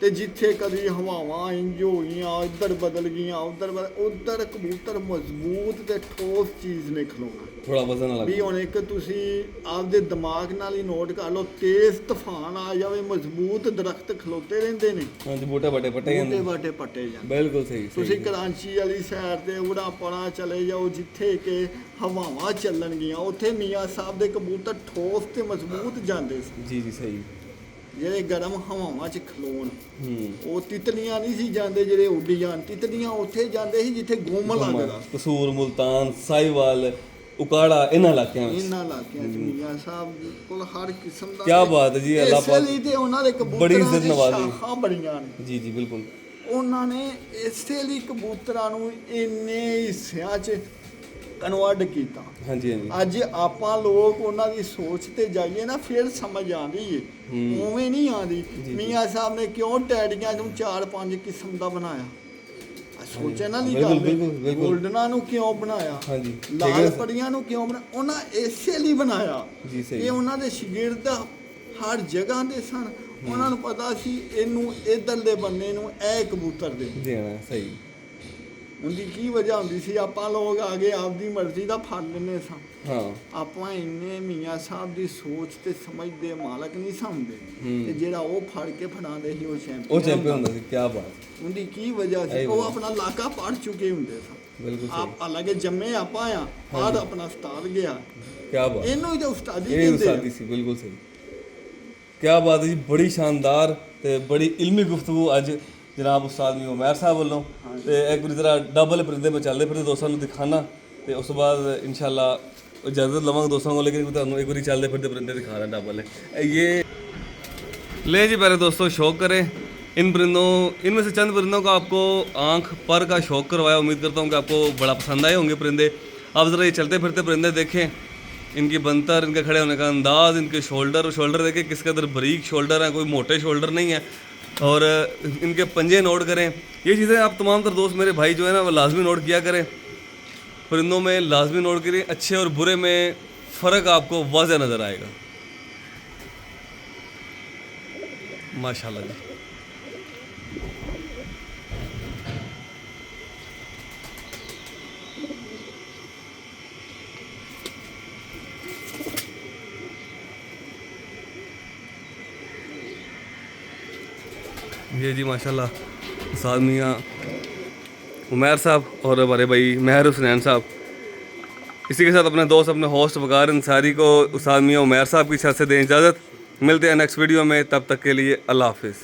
ਤੇ ਜਿੱਥੇ ਕਦੀ ਹਵਾਵਾਂ ਇੰਜ ਹੋ ਗਈਆਂ ਇੱਧਰ ਬਦਲ ਗਈਆਂ ਉੱਧਰ ਕਬੂਤਰ ਮਜ਼ਬੂਤ ਤੇ ਠੋਸ ਚੀਜ਼ ਨੇ ਖਲੋਣਾ, ਥੋੜਾ ਵਜ਼ਨ ਵਾਲਾ ਵੀ ਹੁਣ ਇੱਕ ਤੁਸੀਂ ਆਪਦੇ ਦਿਮਾਗ ਨਾਲ ਹੀ ਨੋਟ ਕਰ ਲਓ, ਤੇਜ਼ ਤੂਫਾਨ ਆ ਜਾਵੇ ਮਜ਼ਬੂਤ ਦਰਖਤ ਖਲੋਤੇ ਰਹਿੰਦੇ ਨੇ, ਹਾਂਜੀ ਬੂਟੇ ਬਾਟੇ ਪੱਟੇ ਜਾਂਦੇ, ਬਾਟੇ ਪੱਟੇ ਜਾਂਦੇ। ਬਿਲਕੁਲ ਸਹੀ। ਤੁਸੀਂ ਕਰਾਚੀ ਵਾਲੀ ਸਾਈਡ ਤੇ ਉੜਾ ਪੜਾ ਚਲੇ ਜਾਓ ਜਿੱਥੇ ਕਿ ਹਵਾਵਾਂ ਚੱਲਣਗੀਆਂ, ਉੱਥੇ ਮੀਆਂ ਸਾਹਿਬ ਦੇ ਕਬੂਤਰ ਠੋਸ ਤੇ ਮਜ਼ਬੂਤ ਜਾਂਦੇ ਸੀ। ਜੀ ਜੀ ਸਹੀ। ਜਿਹੜੇ ਗਰਮ ਹਵਾਵਾਂ 'ਚ ਖਲੋਣ ਉਹ ਤਿਤਲੀਆਂ ਨਹੀਂ ਸੀ ਜਾਂਦੇ ਜਿਹੜੇ ਉੱਡੀ ਜਾਣ, ਤਿਤਲੀਆਂ ਉੱਥੇ ਜਾਂਦੇ ਸੀ ਜਿੱਥੇ ਗੁੰਮ ਲੱਗਦਾ। ਕਸੂਰ, ਮੁਲਤਾਨ, ਸਾਈਵਾਲ, ਉਕਾੜਾ ਇਹਨਾਂ ਇਲਾਕਿਆਂ ਵਿੱਚ, ਇਹਨਾਂ ਇਲਾਕਿਆਂ 'ਚ ਮੀਆਂ ਸਾਹਿਬ ਕੋਲ ਹਰ ਕਿਸਮ ਦਾ। ਕੀ ਬਾਤ ਹੈ ਜੀ, ਅੱਲਾਹ ਇਸੇ ਪਾਕ ਲਈ ਤੇ ਉਹਨਾਂ ਦੇ ਬੜੀ ਕਬੂਤਰਾਂ ਇੱਜ਼ਤ ਦੀ ਨਵਾਜ਼ੀ। ਸ਼ਾਖਾਂ ਬੜੀਆਂ ਨੇ। ਜੀ ਜੀ ਬਿਲਕੁਲ। ਉਹਨਾਂ ਨੇ ਇਸੇ ਲਈ ਕਬੂਤਰਾਂ ਨੂੰ ਇੰਨੇ ਹਿੱਸਿਆਂ 'ਚ ਕਨਵਰਟ ਕੀਤਾ। ਹਾਂਜੀ ਹਾਂਜੀ। ਅੱਜ ਆਪਾਂ ਲੋਕ ਉਹਨਾਂ ਦੀ ਸੋਚ ਤੇ ਜਾਈਏ ਨਾ ਫਿਰ ਸਮਝ ਆਉਂਦੀ ਏ, ਉਵੇਂ ਨਹੀਂ ਆਉਂਦੀ। ਮੀਆਂ ਸਾਹਿਬ ਨੇ ਕਿਉਂ ਟੈਡੀਆਂ ਨੂੰ 4-5 ਕਿਸਮ ਦਾ ਬਣਾਇਆ, ਸੋਚਣ ਵਾਲੀ ਗੱਲ ਹੈ। ਗੋਲਡਨਾਂ ਨੂੰ ਕਿਉਂ ਬਣਾਇਆ, ਹਾਂਜੀ ਲਾਲ ਪਰੀਆਂ ਨੂੰ ਕਿਉਂ ਬਣਾਇਆ, ਉਹਨਾਂ ਇਸੇ ਲਈ ਬਣਾਇਆ। ਜੀ ਸਹੀ। ਇਹ ਉਹਨਾਂ ਦੇ ਸ਼ਾਗਿਰਦ ਹਰ ਜਗ੍ਹਾ ਦੇ ਸਨ, ਉਹਨਾਂ ਨੂੰ ਪਤਾ ਸੀ ਇਹਨੂੰ ਇੱਧਰਲੇ ਬੰਨੇ ਨੂੰ ਇਹ ਕਬੂਤਰ ਦੇਣਾ ਸਹੀ। ਉਹਦੀ ਕੀ ਵਜ੍ਹਾ ਹੁੰਦੀ ਸੀ, ਆਪਾਂ ਲੋਕ ਆ ਗਏ ਆਪਦੀ ਮਰਜ਼ੀ ਦਾ ਫੜ ਲੈਂਦੇ ਸਾਂ। ਹਾਂ ਆਪਾਂ ਇੰਨੇ ਮੀਆਂ ਸਾਹਿਬ ਦੀ ਸੋਚ ਤੇ ਸਮਝ ਦੇ ਮਾਲਕ ਨਹੀਂ ਸਮਝਦੇ, ਤੇ ਜਿਹੜਾ ਉਹ ਫੜ ਕੇ ਫੜਾਉਂਦੇ ਸੀ ਉਹ ਚੈਂਪੀਅਨ ਹੁੰਦਾ ਸੀ। ਕੀ ਬਾਤ। ਉਹਦੀ ਕੀ ਵਜ੍ਹਾ ਸੀ, ਉਹ ਆਪਣਾ ਇਲਾਕਾ ਪੜ ਚੁੱਕੇ ਹੁੰਦੇ ਸਨ। ਬਿਲਕੁਲ ਸਹੀ। ਆਪ ਅਲੱਗੇ ਜੰਮੇ ਆਪਾਂ ਆ, ਬਾਅਦ ਆਪਣਾ ਉਸਤਾਦ ਗਿਆ। ਕੀ ਬਾਤ। ਇਹਨੂੰ ਹੀ ਤਾਂ ਉਸਤਾਦੀ ਇਹ ਕਹਿੰਦੇ ਉਸਤਾਦੀ ਸੀ, ਬਿਲਕੁਲ ਸਹੀ। ਕੀ ਬਾਤ ਹੈ ਜੀ, ਬੜੀ ਸ਼ਾਨਦਾਰ ਤੇ ਬੜੀ ਇਲਮੀ ਗੁਫ਼ਤਗੂ ਅੱਜ ਜਨਾਬ ਉਸਤਾਦ ਮੀਆਂ ਉਮੈਰ ਸਾਹਿਬ ਵੱਲੋਂ। ਤੇ ਇੱਕ ਵਾਰੀ ਜ਼ਰਾ ਡਬਲ ਪਰਿੰਦੇ ਮੈਂ ਚੱਲਦੇ ਫਿਰਦੇ ਦੋਸਤਾਂ ਨੂੰ ਦਿਖਾਣਾ, ਤੇ ਉਸ ਤੋਂ ਬਾਅਦ ਇਨਸ਼ਾਅੱਲਾ इजाज़त लवांगा दोस्तों को, लेकिन तुहानू एक बार चलते फिरते परिंदे दिखा रहा डबल है ये। ले जी पहले दोस्तों शौक करें इन परिंदों, इनमें से चंद परिंदों का आपको आंख पर का शौक करवाया। उम्मीद करता हूँ कि आपको बड़ा पसंद आए होंगे परिंदे। आप ज़रा ये चलते फिरते परिंदे देखें, इनकी बनतर, इनके खड़े होने का अंदाज़, इनके शोल्डर देखें किस कदर बारीक शोल्डर हैं, कोई मोटे शोल्डर नहीं है। और इनके पंजे नोट करें, ये चीज़ें आप तमाम तर दोस्त मेरे भाई जो है ना वो लाजमी नोट किया करें। परिंदों में लाजमी नोट करिए, अच्छे और बुरे में फ़र्क आपको वाज़ह नज़र आएगा। माशाल्लाह जी। ये जी माशाल्लाह उस्ताद मियाँ उमैर साहब और हमारे भाई महर हुसैन साहब। इसी के साथ अपने दोस्त अपने होस्ट वकार अंसारी को उस्ताद मियाँ उमैर साहब की छत से दें इजाज़त। मिलते हैं नेक्स्ट वीडियो में, तब तक के लिए अल्लाह हाफिज़।